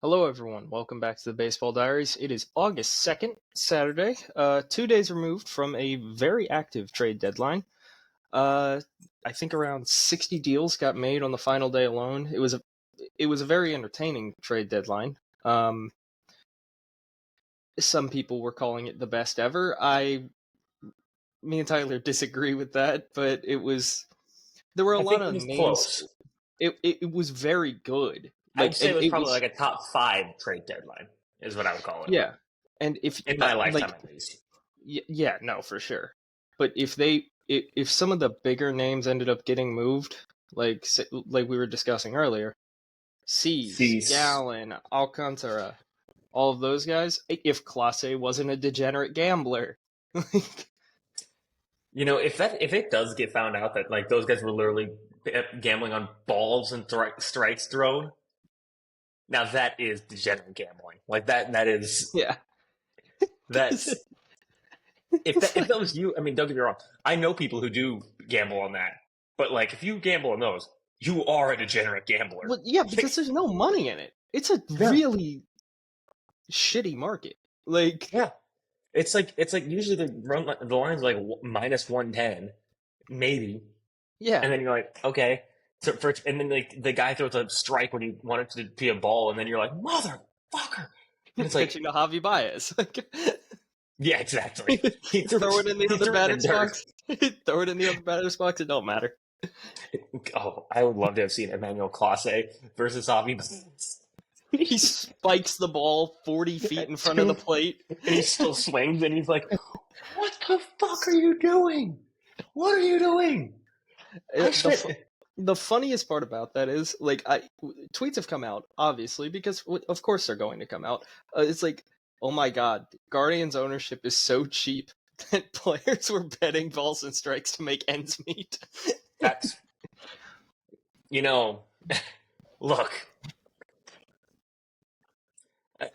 Hello, everyone. Welcome back to the Baseball Diaries. It is August 2nd, Saturday, 2 days removed from a very active trade deadline. Uh, I think around 60 deals got made on the final day alone. It was a very entertaining trade deadline. Some people were calling it the best ever. Me and Tyler disagree with that, but there were a I lot think it of was names. close. It was very good. I'd say it And was it probably was, like a top five trade deadline, is what I would call it. yeah. And if, In my like, lifetime, at least. Yeah, no, for sure. But if some of the bigger names ended up getting moved, like we were discussing earlier, Cease, Cease. Gallen, Alcantara, all of those guys, if Clase wasn't a degenerate gambler, If it does get found out that like those guys were literally gambling on balls and strikes thrown, now that is degenerate gambling. Like that is yeah, because that's it's if like, that was you. I mean, don't get me wrong. I know people who do gamble on that, but like if you gamble on those, you are a degenerate gambler. well, yeah, because there's no money in it. It's a Yeah, really shitty market. Like, yeah. It's like usually the line's like minus 110, maybe, yeah, and then you're like, okay. And then like the guy throws a strike when he wanted to be a ball, and then you're like, motherfucker, and it's pitching like, to Javi Baez. Like, yeah, exactly. He threw throw it in the he other threw it in the batter's dirt. box. Throw it in the other batter's box. It don't matter. Oh, I would love to have seen Emmanuel Clase versus Avi. He spikes the ball 40 Yeah, feet in front of the plate. and he still swings, and he's like, "What the fuck are you doing? What are you doing?" Uh, I The spent. fu- the funniest part about that is tweets have come out obviously because of course they're going to come out. It's like, oh my god, Guardians ownership is so cheap that players were betting balls and strikes to make ends meet. That's you know, look.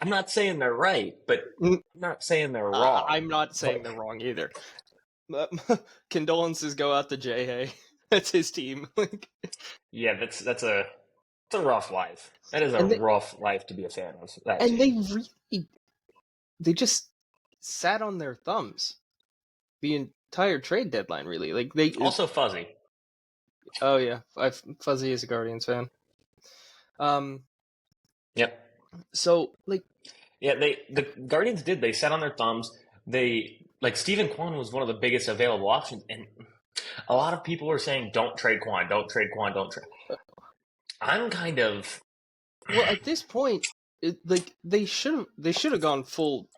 I'm not saying they're right, but Mm, I'm not saying they're wrong. I'm not saying But they're wrong either. But condolences go out to Jay Hay. That's his team. yeah, it's a rough life. That is a and they rough life to be a fan of that and team. they just sat on their thumbs the entire trade deadline. Really, Also fuzzy. oh yeah, Fuzzy is a Guardians fan. Um, Yep. so Yeah, the Guardians did. They sat on their thumbs. They like Stephen Kwan was one of the biggest available options, and a lot of people were saying, "Don't trade Kwan, don't trade Kwan, don't trade." I'm kind of well, at this point, they should have gone full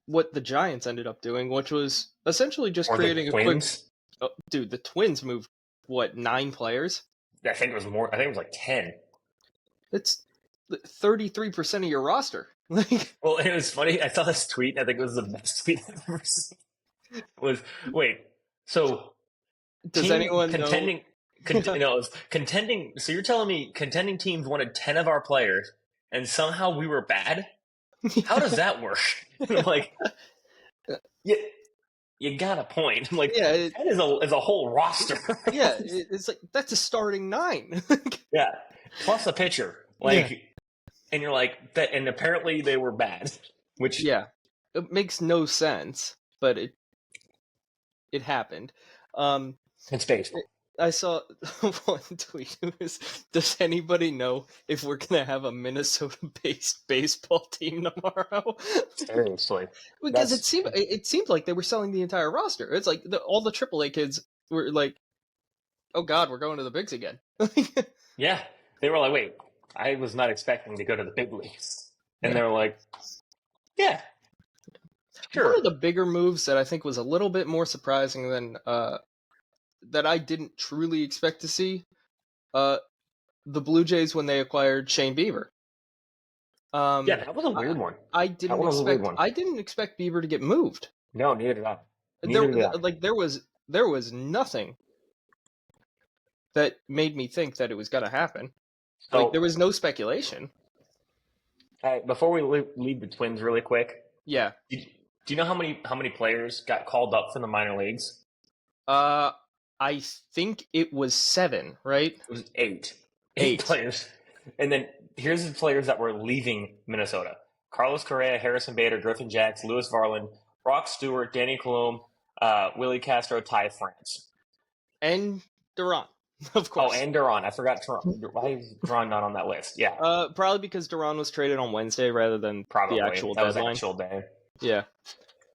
what the Giants ended up doing, which was essentially just or the creating a quick. Twins. Oh, dude, the Twins moved what 9 players? I think it was more. I think it was like 10. It's 33% of your roster. Like, Well, it was funny. I saw this tweet. I think it was the best tweet I've ever seen. Was wait, so does anyone know? contending. So you're telling me contending teams wanted 10 of our players, and somehow we were bad? How does that work? I'm like, you, you got a point. I'm like, Yeah, 10 is a whole roster. yeah, it's like that's a starting 9. Yeah, plus a pitcher. Yeah, Like, and you're like that, and apparently they were bad. Which yeah, it makes no sense, but it happened. Um, it's baseball. I saw one tweet. It was, "Does anybody know if we're gonna have a Minnesota-based baseball team tomorrow?" Seriously, Because that's it seemed like they were selling the entire roster. It's like all the AAA kids were like, "Oh God, we're going to the bigs again." yeah. They were like, wait, I was not expecting to go to the big leagues, and Yeah. they were like, yeah, One of sure. the bigger moves that I think was a little bit more surprising than that I didn't truly expect to see, uh, the Blue Jays when they acquired Shane Bieber. Yeah, Um, that was a I, weird one. I That didn't one was a weird expect one. Bieber to get moved. No, neither did I. There, Neither did I. there was nothing that made me think that it was gonna happen. Like there So, was no speculation. before we leave the Twins really quick, Yeah. do you know how many players got called up from the minor leagues? Uh, I think it was 7, right? It was eight 8. players, and then here's the players that were leaving Minnesota: Carlos Correa, Harrison Bader, Griffin Jacks, Lewis Varland, Brock Stewart, Danny Colom, Willie Castro, Ty France. And Duran, of Oh, course. and Duran. I forgot Duran. Why is Duran not on that list? Yeah, Probably because Duran was traded on Wednesday rather than the probably. actual That was deadline. actual day. Yeah.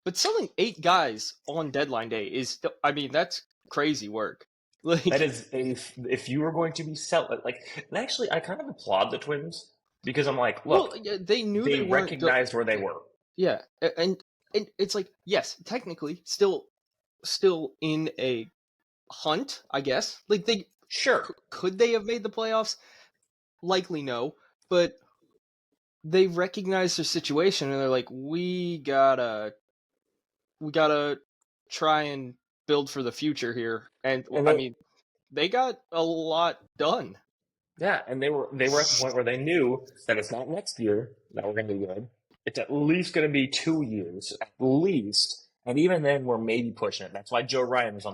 But selling 8 guys on deadline day is, I mean, that's crazy work. Like, That is, if you were going to be selling, like, and actually, I kind of applaud the Twins because I'm like, look, well, yeah, they knew they they weren't. recognized where they were. Yeah, and it's like, yes, technically, still in a hunt, I guess. Like, they Sure. could they have made the playoffs? Likely no, but they recognized their situation and they're like, we gotta try and build for the future here. And And I they, mean, they got a lot done. yeah, and they were at the point where they knew that it's not next year that we're going to be good. It's at least going to be 2 years, at least. And even then, we're maybe pushing it. That's why Joe Ryan was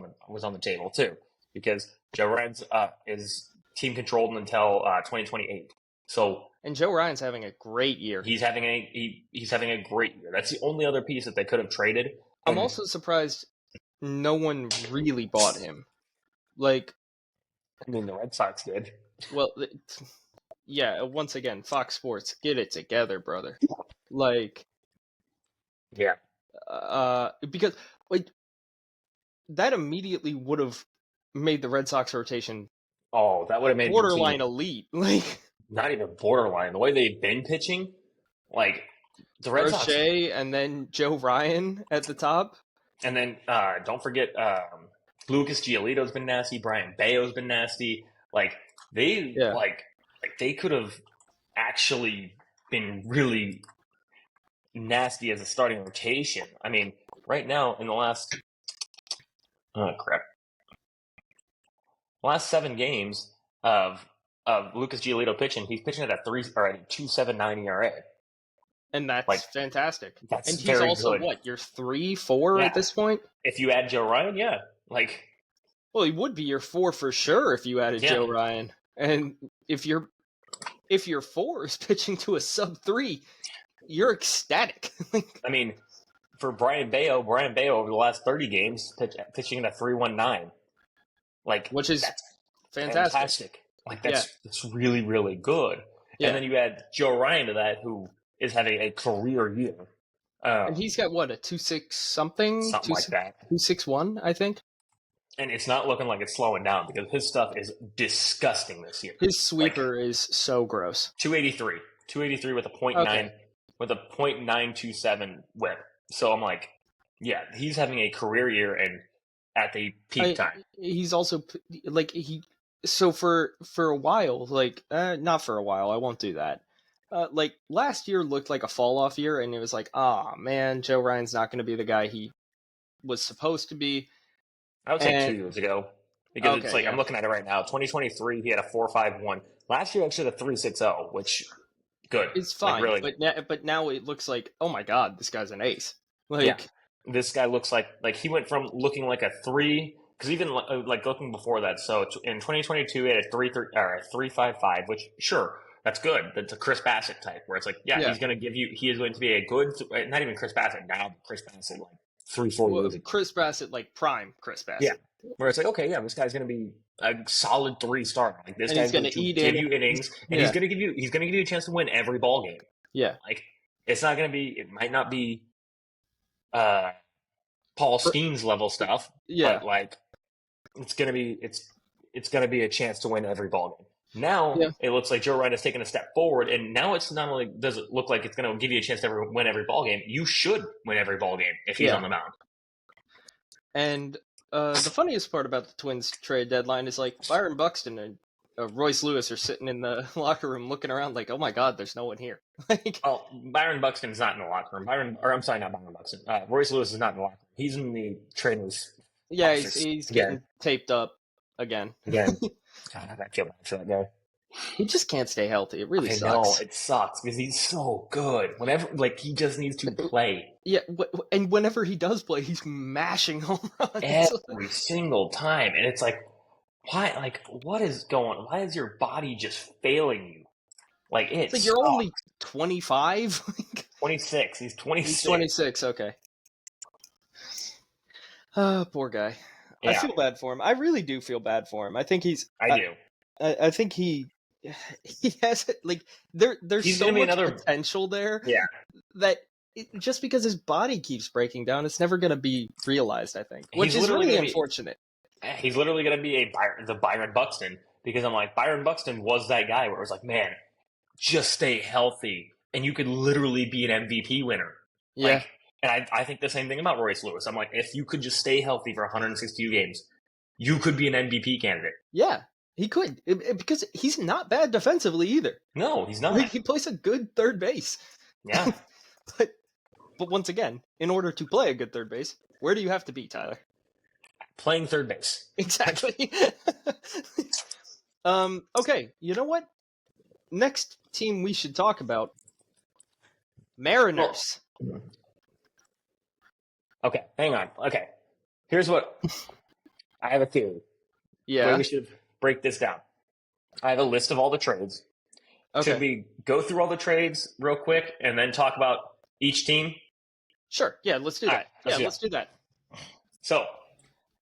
on the table too, because Joe Ryan's is team controlled until 2028. So And Joe Ryan's having a great year. he's having a great year. That's the only other piece that they could have traded. I'm And also surprised no one really bought him. Like, I mean, the Red Sox did. well, yeah, once again, Fox Sports, get it together, brother. Like, Yeah. because like that immediately would have made the Red Sox rotation Oh, that would have made the borderline team elite. Like, not even borderline. The way they've been pitching, like the Red Sox, Roche and then Joe Ryan at the top. and then don't forget Lucas Giolito's been nasty. Brian Bayo's been nasty. Like they Yeah. like they could have actually been really nasty as a starting rotation. I mean, right now in the last last 7 games of Lucas Giolito pitching, he's pitching at a 2.79 ERA. And that's Like, fantastic. that's And he's very also good. what, you're 3-4 Yeah. at this point? If you add Joe Ryan, yeah, like Well, he would be your 4 for sure if you added Yeah. Joe Ryan. And if your 4 is pitching to a sub-3, you're ecstatic. I mean, for Brian Bayo over the last 30 games pitching at a 3.19, like Which is that's fantastic. Like that's really really good. Yeah. And then you add Joe Ryan to that, who is having a career year. And he's got what, a 2.6 something? Something like that. 2.61, I think. And it's not looking like it's slowing down because his stuff is disgusting this year. His sweeper is so gross. 283 with a .9 with a .927 whip. So I'm like, yeah, he's having a career year and at the peak time. He's also like so for a while, like not for a while, I won't do that. Like last year looked like a fall off year, and it was like, ah, man, Joe Ryan's not going to be the guy he was supposed to be. I would say 2 years ago, because it's like I'm looking at it right now. 2023, he had a 4.51. Last year, actually, had a 3.60, which good. It's fine, like, really. but now it looks like, oh my god, this guy's an ace. Like, yeah, this guy looks like he went from looking like a 3, because even like looking before that. So in 2022, he had a 3.55, which sure. That's good. That's a Chris Bassett type, where it's like, he is going to be a good, not even Chris Bassett now, Chris Bassett, like 3-4 years ago. Chris Bassett, like prime Chris Bassett. Yeah. Where it's like, okay, this guy's going to be a solid 3 starter. Like this guy's going to give you innings, and he's going to give you a chance to win every ball game. Yeah. Like it might not be Paul Skeens level stuff. Yeah. But like it's going to be a chance to win every ball game. Now it looks like Joe Ryan has taken a step forward, and now it's not only does it look like it's going to give you a chance to win every ball game, you should win every ball game if he's on the mound. And the funniest part about the Twins trade deadline is like Byron Buxton and Royce Lewis are sitting in the locker room looking around like, oh my god, there's no one here. Like, Byron Buxton's not in the locker room. I'm sorry, not Byron Buxton. Royce Lewis is not in the locker room. He's in the trainers. Yeah, he's getting taped up again. God, I feel bad for that guy. He just can't stay healthy. It really sucks. I know, it sucks because he's so good. Whenever, he just needs to play. Yeah, and whenever he does play, he's mashing home runs. Every single time. And it's like, why? Like, what is going on? Why is your body just failing you? Like It's it like you're only sucks. 25. 26. He's He's 26. 26. Okay. Poor guy. I Yeah, feel bad for him. I really do feel bad for him. I think he's. I do. I think he has like there's He's so gonna be much another. potential there Yeah, that just because his body keeps breaking down, it's never going to be realized. I think, which he's is literally really gonna be. unfortunate. He's literally gonna be the Byron Buxton, because I'm like, Byron Buxton was that guy where it was like, man, just stay healthy and you could literally be an MVP winner. Yeah, Like, and I think the same thing about Royce Lewis. I'm like, if you could just stay healthy for 162 games, you could be an MVP candidate. yeah, he could because he's not bad defensively either. No, he's not. Like he plays a good third base, Yeah, but once again, in order to play a good third base, where do you have to be, Tyler? playing third base. Exactly. Okay, you know what? Next team we should talk about, Mariners. Well, okay, hang on. Okay, here's what I have a theory. The way Yeah. we should break this down. I have a list of all the trades. Okay. Should we go through all the trades real quick and then talk about each team? Sure. Yeah, let's do All that. right, let's Do that. So,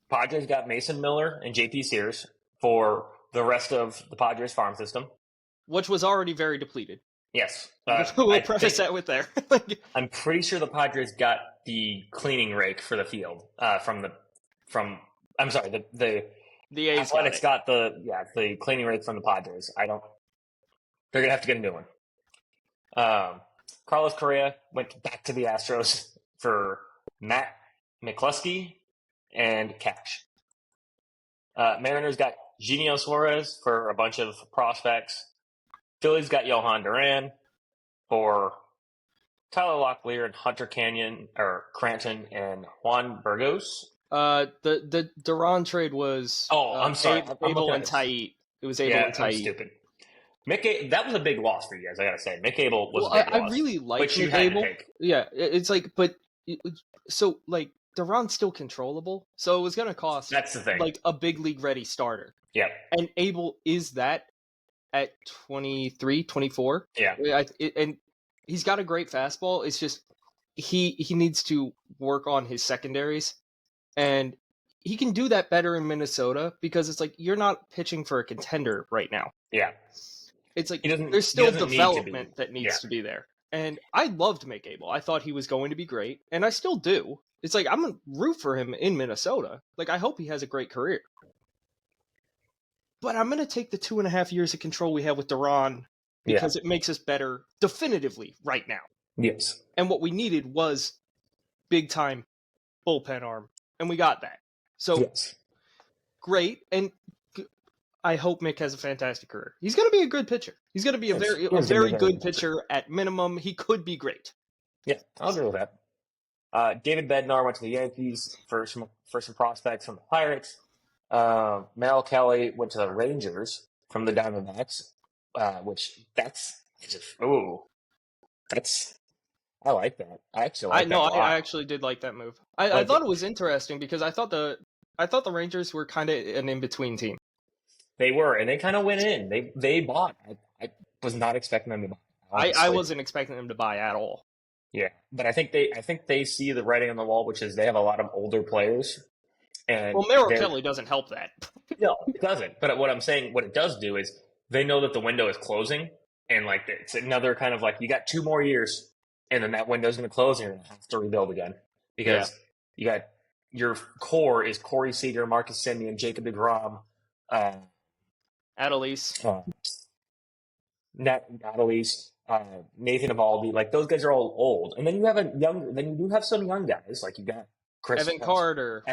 Padres got Mason Miller and JP Sears for the rest of the Padres farm system. Which was already very depleted. Yes. We'll preface that with there. I'm pretty sure the Padres got the cleaning rake for the field I'm sorry, the the A's Athletics got the cleaning rake from the Padres. They're gonna have to get a new one. Carlos Correa went back to the Astros for Matt McCluskey and cash. Mariners got Genio Suarez for a bunch of prospects. Phillies got Johan Duran for Tyler Locklear and Hunter Cranton and Juan Burgos. The Duran trade was. I'm sorry, Abel and Taiit. It was Abel and Taiit. I'm stupid. That was a big loss for you guys. I gotta say, Mick Abel was a big loss. I really like but you Mick had Abel. to take. Yeah, it's like, but so like Duran's still controllable, so it was gonna cost. That's the thing. Like a big league ready starter. Yeah. And Abel is that at 23, 24. Yeah. And he's got a great fastball. It's just he needs to work on his secondaries, and he can do that better in Minnesota because it's like you're not pitching for a contender right now. Yeah. It's like there's still development that needs to be there. And I loved Mick Abel. I thought he was going to be great, and I still do. It's like I'm gonna root for him in Minnesota. Like I hope he has a great career. But I'm gonna take the 2.5 years of control we have with Duran because it makes us better definitively right now. Yes. And what we needed was big time bullpen arm, and we got that. So great, and I hope Mick has a fantastic career. He's going to be a good pitcher. He's going to be a very good pitcher at minimum. He could be great. Yeah, I'll agree with that. David Bednar went to the Yankees for some prospects from the Pirates. Merrill Kelly went to the Rangers from the Diamondbacks, I like that. I actually like that a lot. I actually did like that move. I thought it was interesting because I thought the Rangers were kind of an in-between team. They were, and they kind of went in. They bought. I was not expecting them to buy. I wasn't expecting them to buy at all. Yeah, but I think they see the writing on the wall, which is they have a lot of older players. And Merrill Kelly doesn't help that. No, it doesn't. But what I'm saying, what it does do is they know that the window is closing, and like it's another kind of like you got 2 more years, and then that window's going to close, and you're going to have to rebuild again because you got your core is Corey Seager, Marcus Semien, Jacob deGrom, Adelise, Adelise, Nathan Eovaldi. Like those guys are all old, and then you have some young guys like you got Evan Carter,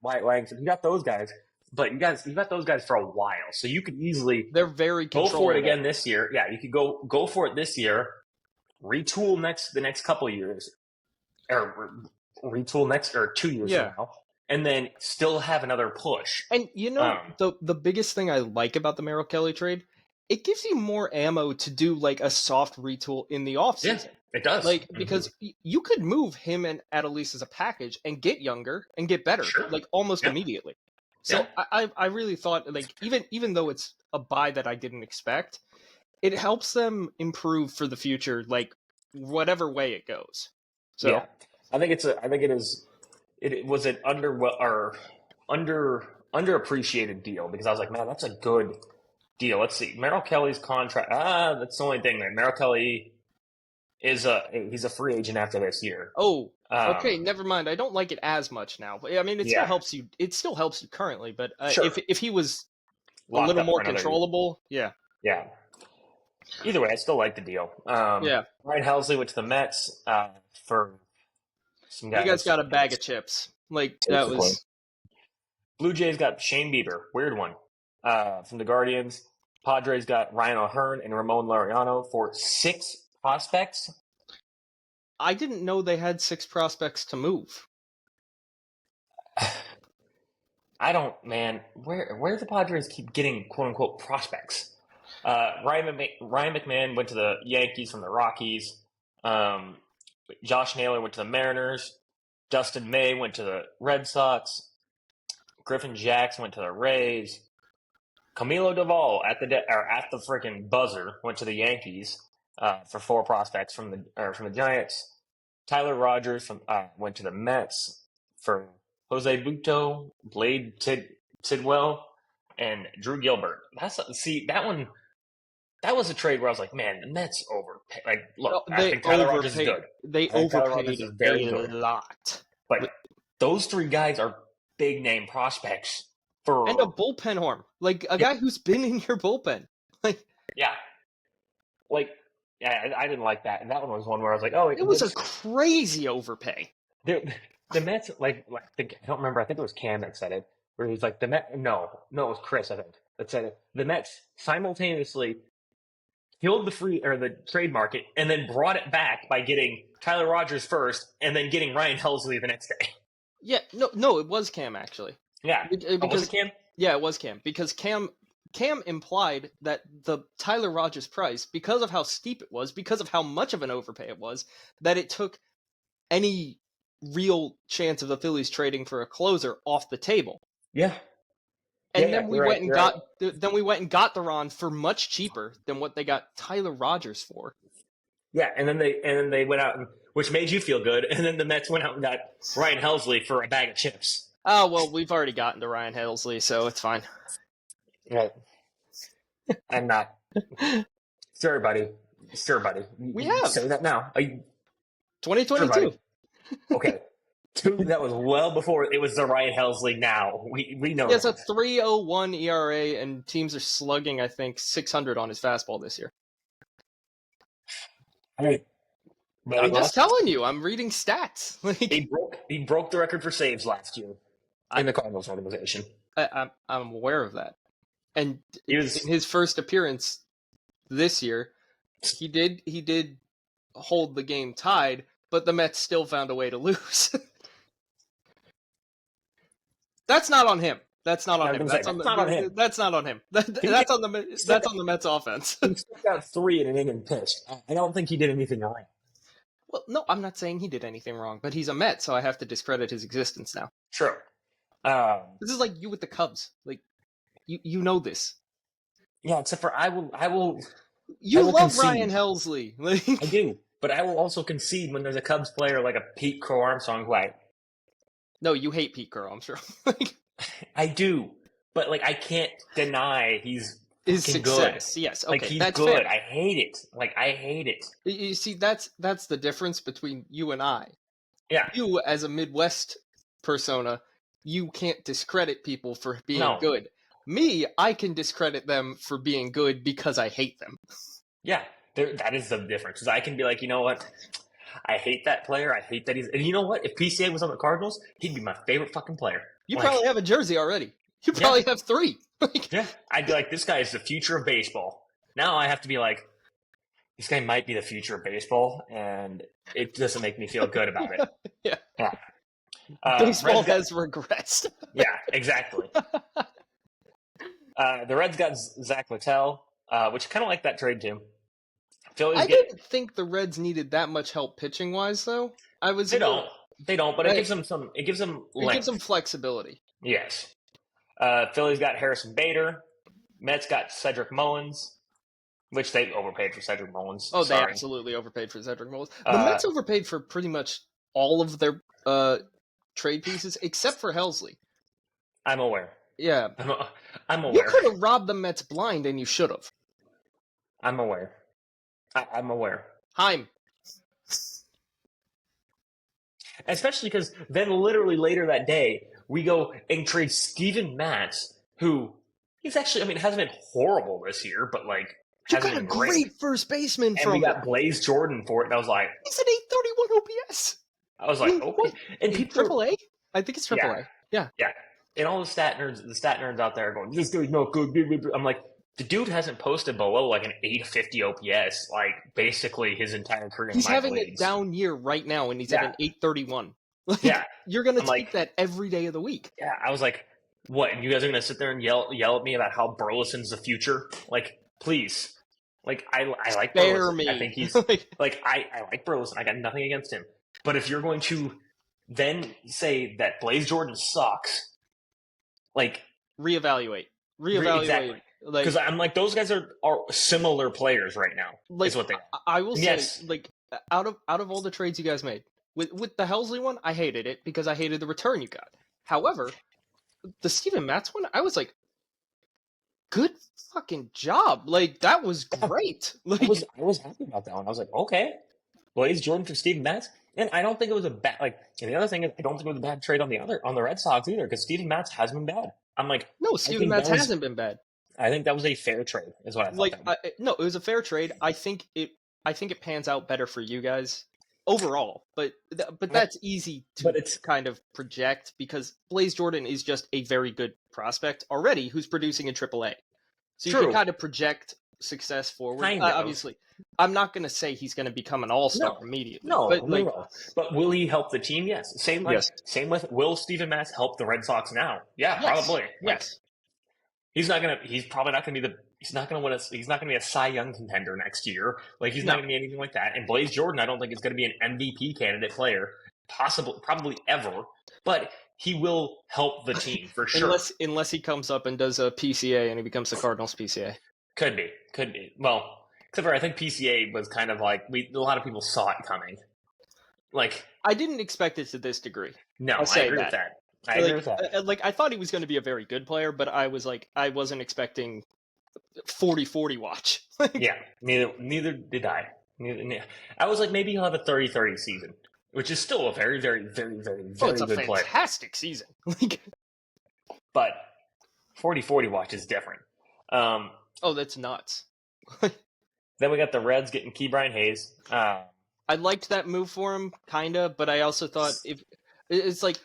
Wyatt Langford. You got those guys, but you got those guys for a while, so you could easily they're very go for it again this year. Yeah, you could go for it this year, retool the next couple of years, or retool next or 2 years from now, and then still have another push. And the biggest thing I like about the Merrill Kelly trade, it gives you more ammo to do like a soft retool in the offseason. Yeah. It does. Like, because you could move him and Adelise as a package and get younger and get better, like almost immediately. So I really thought, like, even though it's a buy that I didn't expect, it helps them improve for the future, like whatever way it goes. So Yeah, I think it is. It was an underappreciated deal because I was like, man, that's a good deal. Let's see, Merrill Kelly's contract. That's the only thing, man. Merrill Kelly he's a free agent after this year. oh, okay, Um, never mind. I don't like it as much now. But I mean, it still yeah, helps you. It still helps you currently. But sure, if he was a locked little up for more another year. controllable, yeah, Yeah. Either way, I still like the deal. yeah. Ryan Helsley went to the Mets for some You guys guys, got a bag of chips. Like that basically. was. Blue Jays got Shane Bieber, weird one, from the Guardians. Padres got Ryan O'Hearn and Ramon Laureano for 6 prospects. I didn't know they had 6 prospects to move. I don't, man. Where do the Padres keep getting quote unquote prospects? Ryan McMahon went to the Yankees from the Rockies. Um, Josh Naylor went to the Mariners. Dustin May went to the Red Sox. Griffin Jackson went to the Rays. Camilo Duvall at the freaking buzzer went to the Yankees for 4 prospects from the Giants. Tyler Rogers went to the Mets for Jose Buto, Tidwell, and Drew Gilbert. That one. That was a trade where I was like, man, the Mets overpay. Like, look, I They think Tyler Rogers is overpaid. good. They I think Tyler Rogers overpaid is a very good. lot. But those 3 guys are big name prospects And a for bullpen arm. Like a yeah, guy who's been in your bullpen. Like yeah. Like yeah, I didn't like that. And that one was one where I was like, oh, it was a crazy overpay. the Mets I don't remember. I think it was Cam that said it, where he's like the Met. No, it was Chris. I think that said it. The Mets simultaneously killed the trade market and then brought it back by getting Tyler Rogers first and then getting Ryan Helsley the next day. Yeah, no, it was Cam actually. Yeah, was Because it Cam? yeah, it was Cam because Cam implied that the Tyler Rogers price, because of how steep it was, because of how much of an overpay it was, that it took any real chance of the Phillies trading for a closer off the table. Yeah. And then we you're went right, and you're right. got Duran for much cheaper than what they got Tyler Rogers for. Yeah, and then they went out, which made you feel good, and then the Mets went out and got Ryan Helsley for a bag of chips. Oh well, we've already gotten to Ryan Helsley, so it's fine. Right. I'm not. Sure, buddy. Sure, buddy. We You have say that now. 2022. Sure, okay. That was well before it was the Ryan Helsley now. We know He has a that. 3.01 ERA, and teams are slugging, I think, 600 on his fastball this year. Right. I'm just telling you. I'm reading stats. Like, he broke the record for saves last year in the Cardinals organization. I'm aware of that. And He was in his first appearance this year, he did hold the game tied, but the Mets still found a way to lose. That's not on him. That's not on him. That's not on him. That's not on him. That's on the Mets offense. He stuck out 3 in an inning pitch. I don't think he did anything right. Well, no, I'm not saying he did anything wrong, but he's a Met, so I have to discredit his existence now. True. This is like you with the Cubs. Like you know this. Yeah, except for I will. You love concede. Ryan Helsley. Like, I do, but I will also concede when there's a Cubs player like a Pete Crow Armstrong who no, you hate Pete Crow, I'm sure. I do, but like I can't deny his success. Good. Yes, okay, like he's that's good. fair. I hate it. I hate it. You see, that's the difference between you and I. Yeah. You, as a Midwest persona, you can't discredit people for being good. Me, I can discredit them for being good because I hate them. Yeah, that is the difference. Because I can be like, you know what? I hate that player. I hate that he's. And you know what? If PCA was on the Cardinals, he'd be my favorite fucking player. You probably have a jersey already. You probably have 3. Yeah, I'd be like, this guy is the future of baseball. Now I have to be like, this guy might be the future of baseball, and it doesn't make me feel good about it. Yeah. Baseball has regressed. Yeah, exactly. The Reds got Zach Littell, which kind of like that trade too. I didn't think the Reds needed that much help pitching wise, though. They don't, but it gives them length. It gives them flexibility. Yes. Phillies got Harrison Bader. Mets got Cedric Mullins. which they overpaid for Cedric Mullins. Oh, they Sorry. absolutely overpaid for Cedric Mullins. The Mets overpaid for pretty much all of their trade pieces except for Helsley. I'm aware. Yeah. I'm aware. You could have robbed the Mets blind, and you should have. I'm aware. I'm aware. Heim. Especially because then literally later that day, we go and trade Steven Matz, who he's actually, I mean, hasn't been horrible this year, but like, You hasn't got a been great. great first baseman And from we got Blaze Jordan for it, and I was like, He's an 831 OPS. I was like, okay. What? And people AAA? I think it's AAA. Yeah. Yeah. And all the stat nerds out there are going, this dude's not good. I'm like, the dude hasn't posted below like an 850 OPS, like basically his entire career. He's having a down year right now, and he's at an 831. Like, yeah. You're going to take that every day of the week. Yeah. I was like, what? And you guys are going to sit there and yell at me about how Burleson's the future? Like, please. Like, I like Burleson. Me. I think he's like, I like Burleson. I got nothing against him. But if you're going to then say that Blaze Jordan sucks, like, reevaluate. Exactly. Because I'm like, those guys are similar players right now. Like, is what they are. I will say, like, out of all the trades you guys made, with the Helsley one, I hated it because I hated the return you got. However, the Steven Matz one, I was like, good fucking job. Like, that was great. Like, I was happy about that one. I was like, okay, Blaze Jordan for Steven Matz. And I don't think it was a bad, like, and the other thing is, I don't think it was a bad trade on the Red Sox either, because Steven Matz has been bad. I'm like, no, Steven Matz hasn't been bad. I think that was a fair trade, is what I thought. Like, no, it was a fair trade. I think it pans out better for you guys overall, but that's easy to kind of project because Blaze Jordan is just a very good prospect already who's producing in AAA. So you can kind of project success forward. Obviously, I'm not going to say he's going to become an all-star immediately. No, but but will he help the team? Yes. Same with will Steven Matz help the Red Sox now? Yeah, probably. Yes. He's probably not going to be he's not going to be a Cy Young contender next year. Like, he's not going to be anything like that. And Blaze Jordan, I don't think is going to be an MVP candidate player, probably ever, but he will help the team for sure. Unless he comes up and does a PCA and he becomes the Cardinals PCA. Could be. Well, except for I think PCA was kind of like a lot of people saw it coming. Like, I didn't expect it to this degree. No, I agree with that. I agree with that. Like, I thought he was going to be a very good player, but I wasn't expecting 40-40 watch. Yeah, neither did I. I was like, maybe he'll have a 30-30 season, which is still a very, very, very, very, very good player. It's a fantastic season. But 40-40 watch is different. That's nuts. Then we got the Reds getting Ke'Bryan Hayes. I liked that move for him, kinda, but I also thought it's like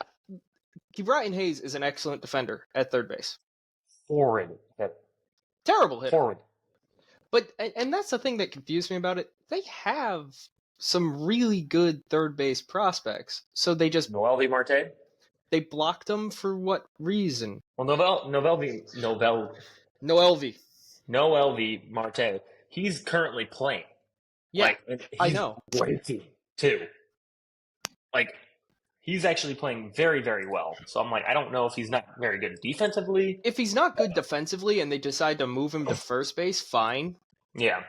Ke'Bryan Hayes is an excellent defender at third base. Horrid hit. Terrible hitter. Horrid. But and that's the thing that confused me about it. They have some really good third base prospects, so they just Noelvi Marte. They blocked him for what reason? Well, Noelvi Marte. He's currently playing. Yeah, I know. Great team too. Like, he's actually playing very, very well. So I'm like, I don't know if he's not very good defensively. If he's not good defensively and they decide to move him to first base, fine. Yeah.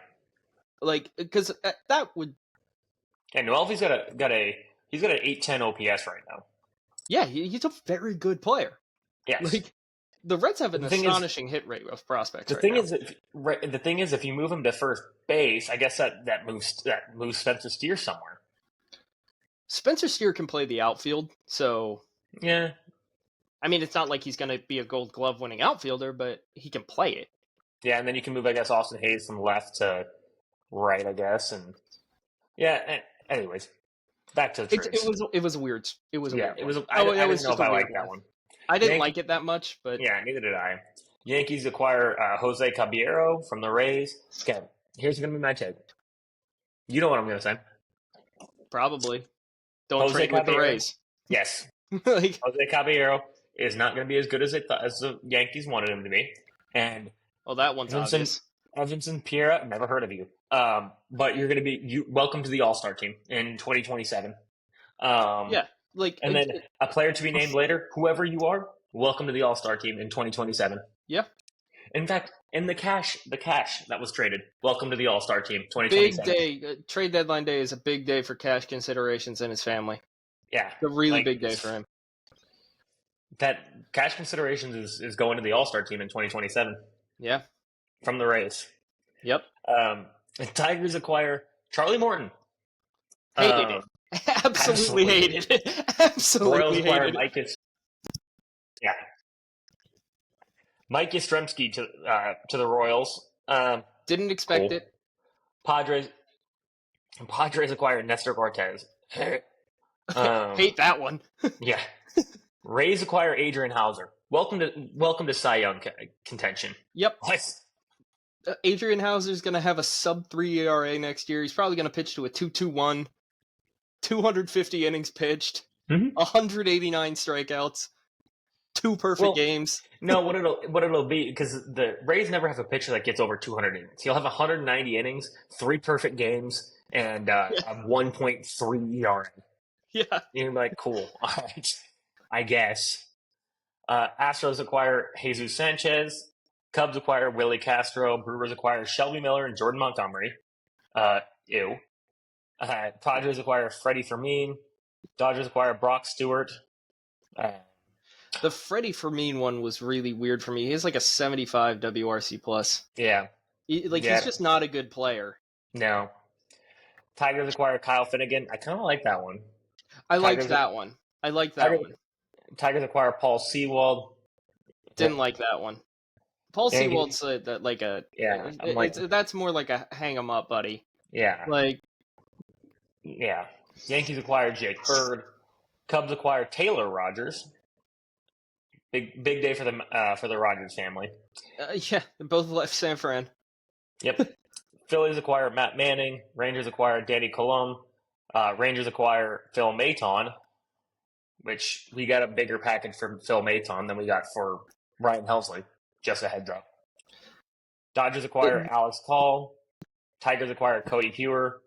Like, because that would. And Noelvi's got an 810 OPS right now. Yeah, he's a very good player. Yes. Like, the Reds have an astonishing hit rate of prospects. The thing is, if you move him to first base, I guess that moves Spencer Steer somewhere. Spencer Steer can play the outfield, so yeah. I mean, it's not like he's going to be a Gold Glove winning outfielder, but he can play it. Yeah, and then you can move, I guess, Austin Hayes from left to right, I guess, and yeah. Anyways, back to the trades. It was weird. It was weird. It was. I didn't know if I liked that one. I didn't like it that much, but yeah, neither did I. Yankees acquire Jose Caballero from the Rays. Okay, here's going to be my take. You know what I'm going to say? Probably. Don't trade with the Rays. Yes. Jose Caballero is not going to be as good as the Yankees wanted him to be. And that one's obvious. Evanson Pierre, never heard of you. But you're going to be welcome to the All-Star team in 2027. Yeah. And then a player to be named later, whoever you are, welcome to the All-Star team in 2027. Yeah. In fact, in the cash that was traded. Welcome to the All-Star team, Big 2027. day. Trade deadline day is a big day for cash considerations and his family. Yeah, It's a really like big day for him. that cash considerations is going to the All-Star team in 2027 Yeah. from the Rays. Yep. The Tigers acquire Charlie Morton. Hated it. Absolutely hated it. Royals Absolutely acquire hated it. Mike Yastrzemski to the Royals. Didn't expect Cool. it. Padres acquire Nestor Cortez. Hate that one. Yeah. Rays acquire Adrian Hauser. Welcome to Cy Young contention. Yep. What? Adrian Hauser's going to have a sub-3 ERA next year. He's probably going to pitch to a 2.21, 250 innings pitched, 189 strikeouts, 2 perfect games. No, what it'll be, because the Rays never have a pitcher that gets over 200 innings. He'll have 190 innings, 3 perfect games, and a 1.3 ERA. Yeah. You're like, cool. All right. I guess. Astros acquire Jesus Sanchez. Cubs acquire Willie Castro. Brewers acquire Shelby Miller and Jordan Montgomery. Ew. Padres acquire Freddie Fermin. Dodgers acquire Brock Stewart. The Freddie Fermin one was really weird for me. He has like a 75 WRC plus. Yeah. He's just not a good player. No. Tigers acquire Kyle Finnegan. I kind of like that one. I liked that one. Tigers acquire Paul Sewald. Didn't like that one. Paul Sewald's that's more like a hang 'em up, buddy. Yeah. Yankees acquire Jake Bird. Cubs acquire Taylor Rogers. Big day for the Rogers family. Yeah, both left San Fran. Yep. Phillies acquire Matt Manning. Rangers acquire Danny Colon. Rangers acquire Phil Maton, which we got a bigger package from Phil Maton than we got for Ryan Helsley. Just a heads up. Dodgers acquire Alex Call. Tigers acquire Cody Pure.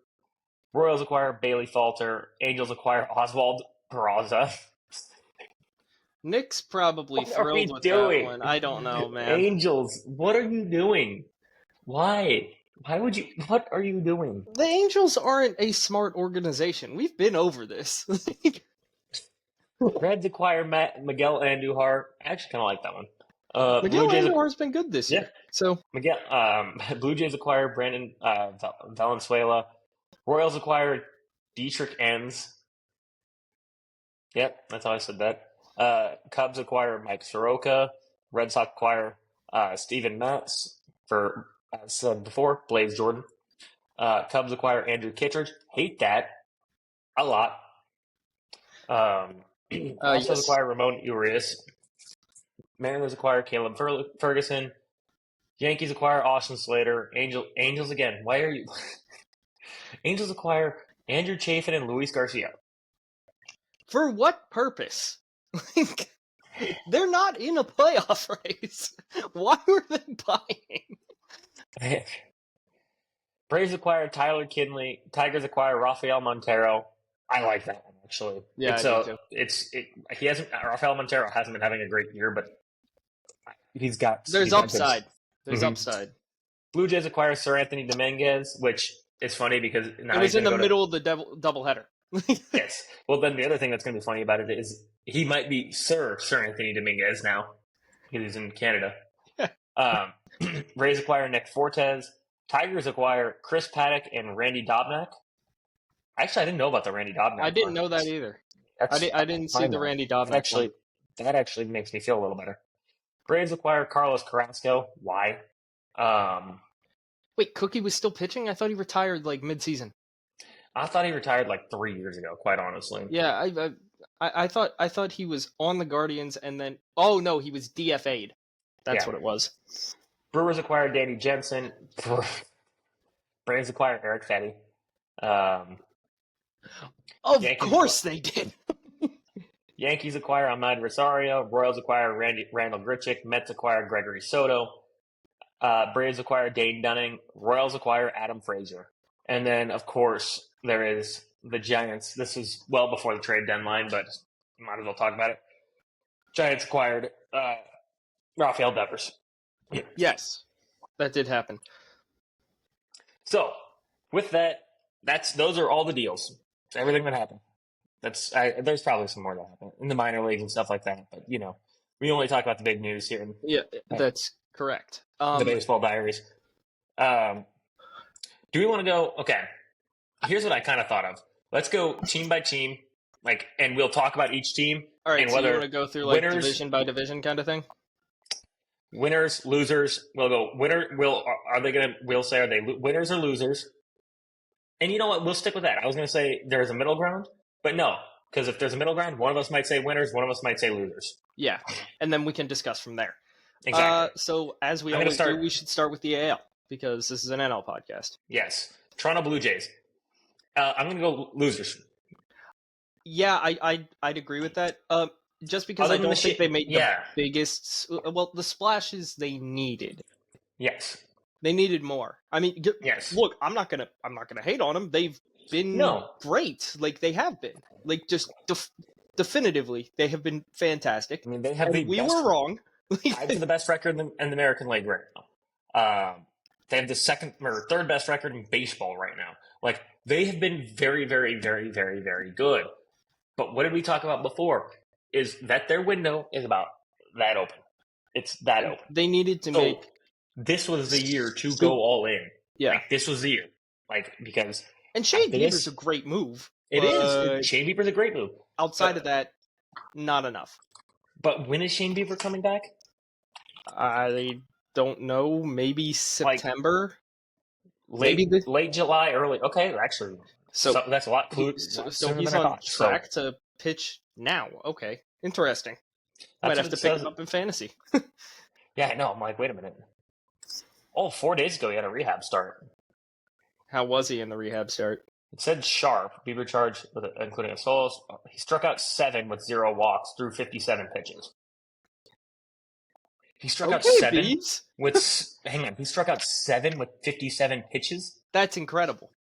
Royals acquire Bailey Falter. Angels acquire Oswald Peraza. Nick's probably thrilled with that one. I don't know, man. Angels, what are you doing? Why? Why would you? What are you doing? The Angels aren't a smart organization. We've been over this. Reds acquire Miguel Andujar. I actually kind of like that one. Miguel Andujar's been good this year. So Blue Jays acquire Brandon Valenzuela. Royals acquire Dietrich Enns. Yep, that's how I said that. Cubs acquire Mike Soroka. Red Sox acquire Steven Matz for, as said before, Blaze Jordan. Cubs acquire Andrew Kittredge. Hate that a lot. Also acquire Ramon Urias. Mariners acquire Caleb Ferguson. Yankees acquire Austin Slater. Angels again. Why are you? Angels acquire Andrew Chafin and Luis Garcia. For what purpose? They're not in a playoff race. Why were they buying? Braves acquire Tyler Kinley. Tigers acquire Rafael Montero. I like that one actually. Yeah, Rafael Montero hasn't been having a great year, but he's got. There's upside. There's upside. Blue Jays acquire Sir Anthony Dominguez, which is funny because now it was in the middle of the doubleheader. Yes. Well, then the other thing that's going to be funny about it is he might be Sir Anthony Dominguez now because he's in Canada. Rays acquire Nick Fortes. Tigers acquire Chris Paddock and Randy Dobnak. Actually, I didn't know about the Randy Dobnak. I didn't know that either. I didn't see the Randy Dobnak. That actually makes me feel a little better. Braves acquire Carlos Carrasco. Why? Wait, Cookie was still pitching? I thought he retired like mid-season. I thought he retired like 3 years ago, quite honestly. Yeah, I thought he was on the Guardians and then oh no, he was DFA'd. That's what it was. Brewers acquire Danny Jensen. Braves acquire Eric Fetty. Of course they did. Yankees acquire Ahmad Rosario. Royals acquire Randall Grichuk. Mets acquire Gregory Soto. Braves acquire Dane Dunning. Royals acquire Adam Frazier. And then, of course, there is the Giants. This is well before the trade deadline, but might as well talk about it. Giants acquired Rafael Devers. Yes, that did happen. So, with that, those are all the deals. Everything that happened. There's probably some more that happened in the minor leagues and stuff like that. But we only talk about the big news here in Yeah, that's correct. the baseball diaries. Do we want to go? Okay, here's what I kind of thought of. Let's go team by team, and we'll talk about each team all right, and so you whether want to go through winners, division by division kind of thing? winners, losers. We'll go winner. We'll say are they winners or losers? And you know what? We'll stick with that. I was going to say there's a middle ground, but no, because if there's a middle ground, one of us might say winners, one of us might say losers. Yeah, and then we can discuss from there. Exactly. So as we always do, we should start with the AL because this is an NL podcast. Yes, Toronto Blue Jays. I'm going to go losers. Yeah, I'd agree with that. Just because I don't think they made the biggest. Well, the splashes they needed. Yes. They needed more. I mean, yes. Look, I'm not gonna hate on them. They've been great. They have been. Just definitively, they have been fantastic. I mean, they have we were wrong. Tied for the best record in the American League right now. They have the second or third best record in baseball right now. They have been very, very, very, very, very good. But what did we talk about before? Is that their window is about that open. It's that open. They needed to make. This was the year to go all in. Yeah. This was the year. Because. And Shane Bieber's a great move. It is. Shane Bieber's a great move. Outside of that, not enough. But when is Shane Bieber coming back? I don't know. Maybe September. Late July, early. Okay, actually. So that's a lot. So he's on track to pitch now. Okay, interesting. Might have to pick him up in fantasy. Yeah, I know. I'm like, wait a minute. 4 days ago he had a rehab start. How was he in the rehab start? It said sharp. Bieber charged, including a solo. He struck out 7 with 0 walks through 57 pitches. He struck out 7 Beebs. with. Hang on. He struck out 7 with 57 pitches. That's incredible.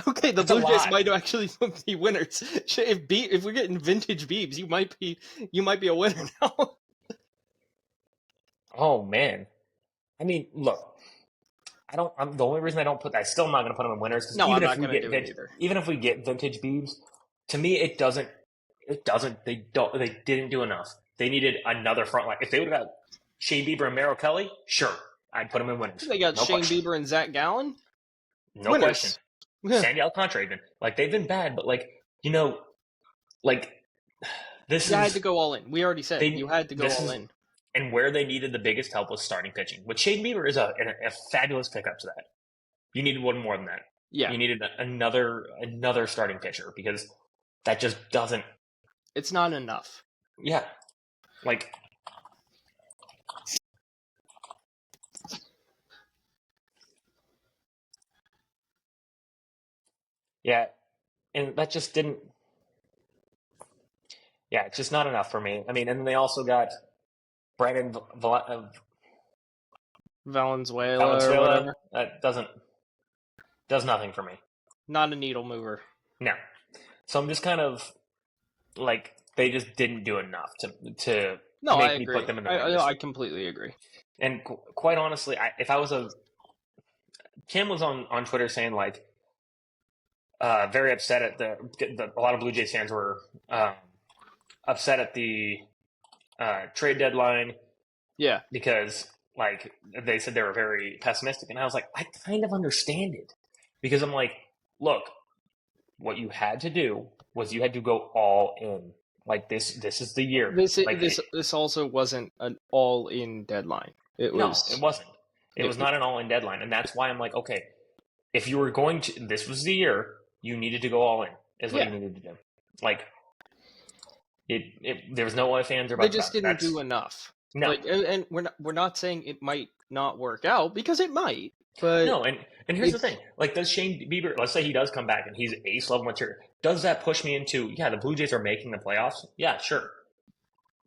Okay, the Blue Jays might actually be winners. If we're getting vintage Beebs, you might be a winner now. Oh man, I mean, look, I'm the only reason I'm still not going to put them in winners. No, I'm not going to do it either. Even if we get vintage Beebs, to me, it doesn't. They didn't do enough. They needed another front line. If they would have got Shane Bieber and Merrill Kelly, sure, I'd put them in winners. They got Shane Bieber and Zach Gallen. No question. Sandy Alcantara even. They've been bad, but this you had to go all in. We already said you had to go all in. And where they needed the biggest help was starting pitching. Which Shane Bieber is a fabulous pickup to that. You needed one more than that. Yeah. You needed another starting pitcher because that just doesn't. It's not enough. Yeah. Yeah, and that just didn't. Yeah, it's just not enough for me. I mean, and then they also got Brandon Valenzuela. That does nothing for me. Not a needle mover. No. So I'm just kind of they just didn't do enough to make me put them in the winners. I completely agree. And quite honestly, if I was Kim was on Twitter saying very upset at a lot of Blue Jays fans were upset at the trade deadline. Yeah. Because they said they were very pessimistic, and I was like, I kind of understand it because I'm like, look, what you had to do was you had to go all in. This is the year. This also wasn't an all-in deadline. It wasn't. It was not an all-in deadline, and that's why I'm like, okay, if you were going to, this was the year you needed to go all in. Is what you needed to do. There was no ifs, ands, or buts. They just didn't do enough. No, and we're not saying it might not work out because it might. But no, and here's the thing: does Shane Bieber? Let's say he does come back and he's ace level material. Does that push me into the Blue Jays are making the playoffs? Yeah, sure.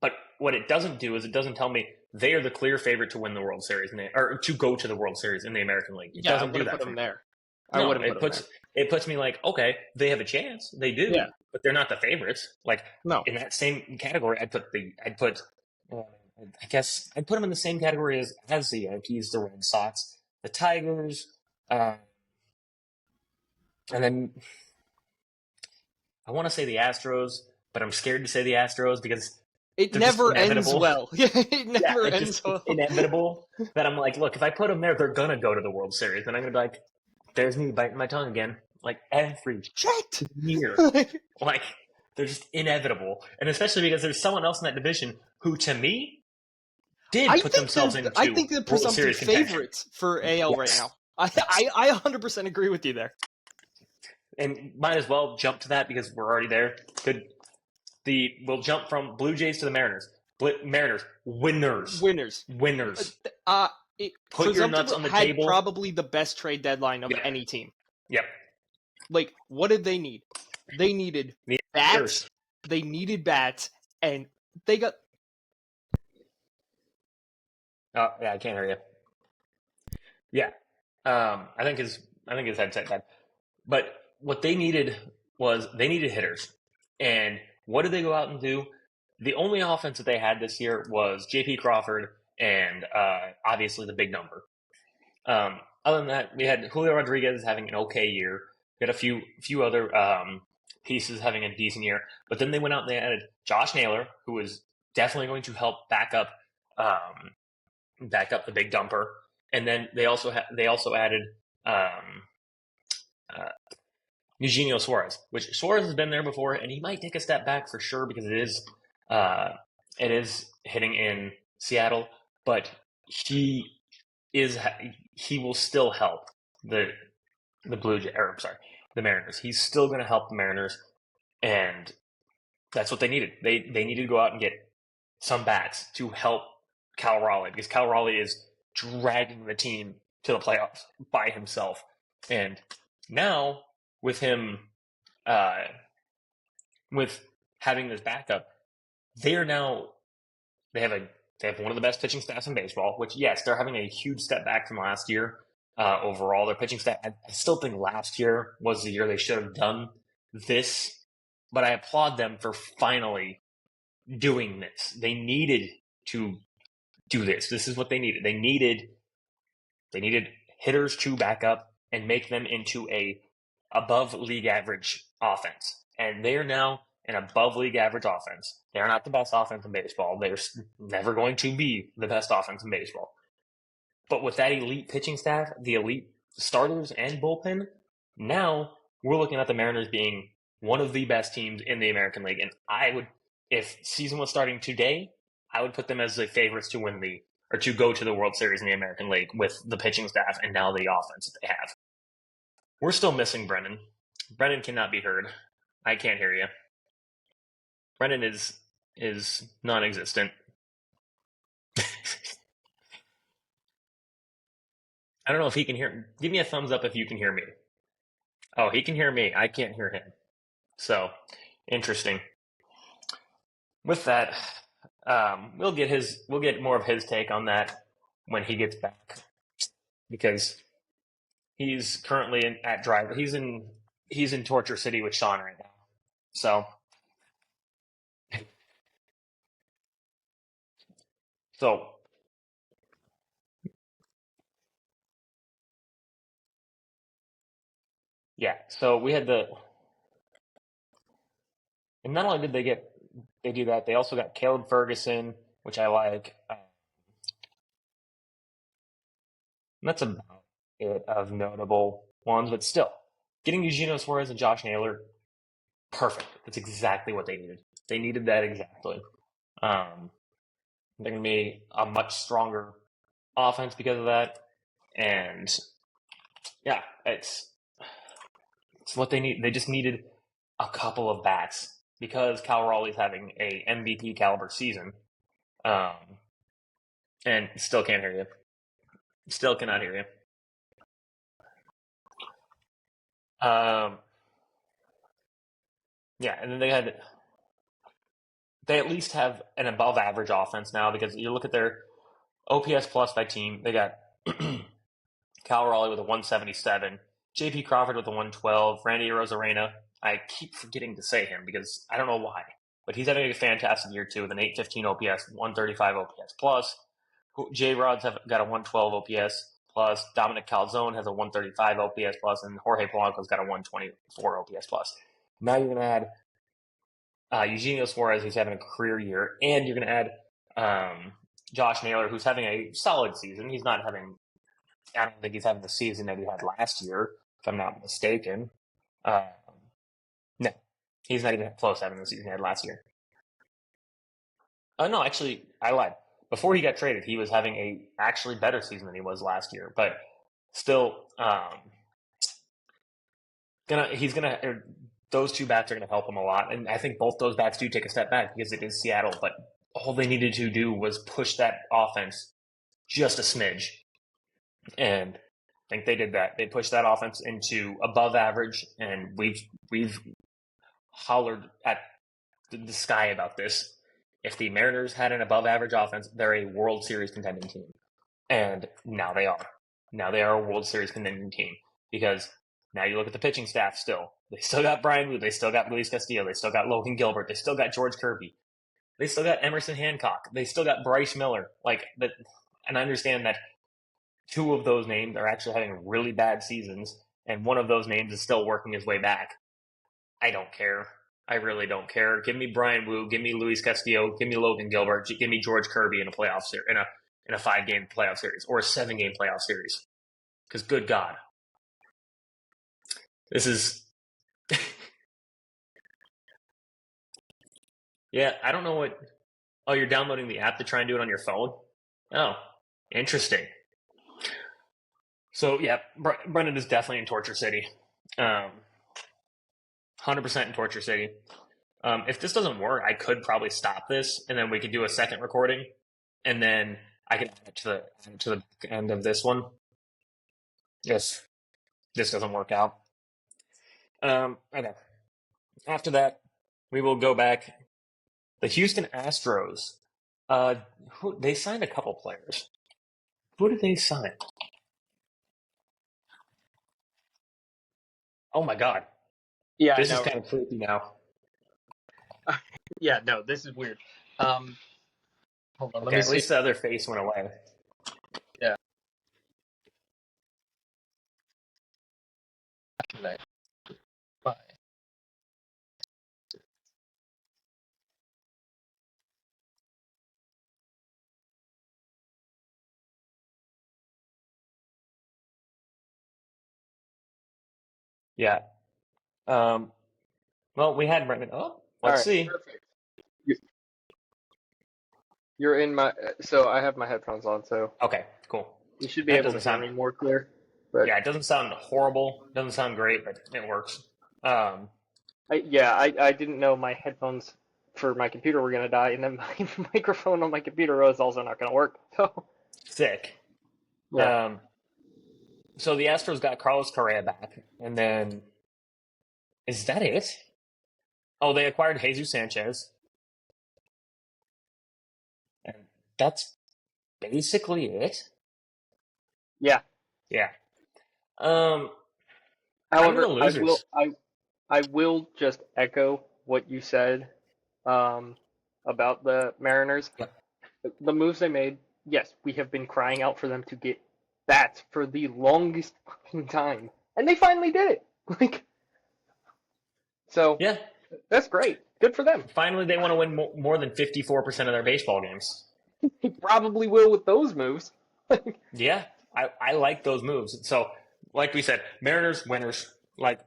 But what it doesn't do is it doesn't tell me they are the clear favorite to win the World Series or to go to the World Series in the American League. It doesn't do that. Put them there. No, it puts me okay, they have a chance. They do, but they're not the favorites. No. In that same category, I'd put I guess I'd put them in the same category as the Yankees, the Red Sox, the Tigers, and then I want to say the Astros, but I'm scared to say the Astros because It they're just never ends inevitable. well. Yeah, it Yeah, never it's ends just it's well. inevitable that I'm like, look, if I put them there, they're gonna go to the World Series, and I'm gonna be like, there's me biting my tongue again, like every Shit. year. Like they're just inevitable, and especially because there's someone else in that division who, to me, did put themselves I into think they're World presumptive Series contention. favorites for AL right Yes, now. I, yes, I 100% agree with you there. and might as well jump to that because we're already there. We'll jump from Blue Jays to the Mariners. Mariners winners, Winners. winners. Uh, it Put your nuts presumptively on the had table. probably the best trade deadline of Yep, any team. yep. Like, what did they need? They needed bats. Hitters. They needed bats, and they got. Oh yeah, I can't hear you. Yeah, I think his headset died. But what they needed was they needed hitters. And what did they go out and do? The only offense that they had this year was J.P. Crawford and obviously the big number. Other than that, we had Julio Rodriguez having an okay year. We had a few other pieces having a decent year. But then they went out and they added Josh Naylor, who was definitely going to help back up the big dumper. And then they also added um, uh, Eugenio Suarez, which Suarez has been there before, and he might take a step back for sure because uh, it is hitting in Seattle, but he is he will still help the the Mariners. He's still going to help the Mariners, and that's what they needed. They needed to go out and get some bats to help Cal Raleigh because Cal Raleigh is dragging the team to the playoffs by himself, and now with him uh, with having this backup, they are now they have a they have one of the best pitching staffs in baseball. Which yes, they're having a huge step back from last year. Overall, their pitching staff. I still think last year was the year they should have done this, but I applaud them for finally doing this. They needed to do this. This is what they needed. They needed hitters to back up and make them into a above league average offense. And they are now an above league average offense. They're not the best offense in baseball. They're never going to be the best offense in baseball. But with that elite pitching staff, the elite starters and bullpen, now we're looking at the Mariners being one of the best teams in the American League. And I would, if season was starting today, I would put them as the favorites to win or to go to the World Series in the American League with the pitching staff and now the offense that they have. We're still missing Brennan. Brennan cannot be heard. I can't hear you. Brennan is non-existent. I don't know if he can hear. Give me a thumbs up if you can hear me. Oh, he can hear me. I can't hear him. So interesting. With that, we'll get more of his take on that when he gets back because he's currently at Driver. He's in Torture City with Sean right now. So so yeah. So we had and not only did they do that, they also got Caleb Ferguson, which I like. That's about it of notable ones, but still, getting Eugenio Suarez and Josh Naylor, perfect. That's exactly what they needed. They needed that exactly. Um, they're going to be a much stronger offense because of that, and yeah, it's what they need. They just needed a couple of bats because Cal Raleigh's having a MVP caliber season, um, and still can't hear you. Still cannot hear you. Yeah, and then they at least have an above average offense now because you look at their OPS plus by team. They got Cal Raleigh with a 177, J.P. Crawford with a 112, Randy Rosarena. I keep forgetting to say him because I don't know why. but he's having a fantastic year too with an 815 OPS, 135 OPS plus. J Rod's got a 112 OPS plus. Dominic Calzone has a 135 OPS plus, and Jorge Polanco's got a 124 OPS plus. Now you're going to add Eugenio Suarez, who's having a career year, and you're going to add Josh Naylor, who's having a solid season. He's not having, I don't think he's having the season that he had last year, if I'm not mistaken. No, he's not even close to having the season he had last year. No, actually, I lied. Before he got traded, he was having a actually better season than he was last year, but still, those two bats are gonna help him a lot, and I think both those bats do take a step back because it is Seattle. But all they needed to do was push that offense just a smidge, and I think they did that. They pushed that offense into above average, and we've hollered at the sky about this. If the Mariners had an above average offense, they're a World Series contending team. And now they are. Now they are a World Series contending team. Because now you look at the pitching staff still. They still got Brian Wu. They still got Luis Castillo. They still got Logan Gilbert. They still got George Kirby. They still got Emerson Hancock. They still got Bryce Miller. And I understand that two of those names are actually having really bad seasons, and one of those names is still working his way back. I don't care. I really don't care. Give me Brian Wu, give me Luis Castillo, give me Logan Gilbert, give me George Kirby in a playoff series, in a 5-game playoff series or a 7-game playoff series. Because good God, this is. Yeah, I don't know what. Oh, you're downloading the app to try and do it on your phone? Oh, interesting. So yeah, Brendan is definitely in Torture City. 100% in Torture City. If this doesn't work, I could probably stop this, and then we could do a second recording, and then I can add it to the end of this one. Yes, this doesn't work out. Okay. After that, we will go back. The Houston Astros. They signed a couple players. Who did they sign? Oh my God. Yeah, This I know. is kind of creepy now. Yeah, no, this is weird. Hold on, let me At see. least the other face went away. Yeah. Bye. Yeah. Well, we had Brendan. Oh, let's All right, see. perfect. You're in my. So I have my headphones on, so Okay, cool. you should be That able to doesn't hear sound. me more clear. But Yeah, it doesn't sound horrible. Doesn't sound great, but it works. I didn't know my headphones for my computer were gonna die, and then my microphone on my computer was also not gonna work. So Sick. yeah, So the Astros got Carlos Correa back, and then is that it? Oh, they acquired Jesus Sanchez, and that's basically it. yeah. Yeah. Kind of However, the losers. I will just echo what you said about the Mariners. Yep. The moves they made, yes, we have been crying out for them to get bats for the longest fucking time, and they finally did it. Like, so Yeah. that's great. Good for them. Finally, they want to win more than 54% of their baseball games. They probably will with those moves. Yeah, I like those moves. So, like we said, Mariners winners. Like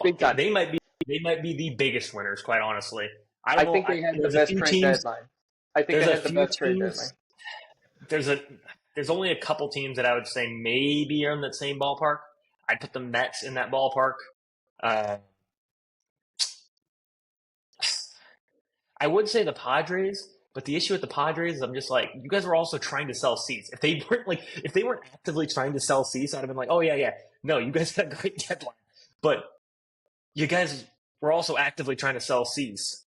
Big time. they might be the biggest winners. Quite honestly, I I don't think know. they had the There's a best few trade teams. deadline. I think There's they a had the few best trade deadline. teams. There's only a couple teams that I would say maybe are in that same ballpark. I'd put the Mets in that ballpark. I would say the Padres, but the issue with the Padres is I'm just like, you guys were also trying to sell seats. If they weren't actively trying to sell seats, I'd have been like, oh yeah. No, you guys had a great deadline. But you guys were also actively trying to sell seats,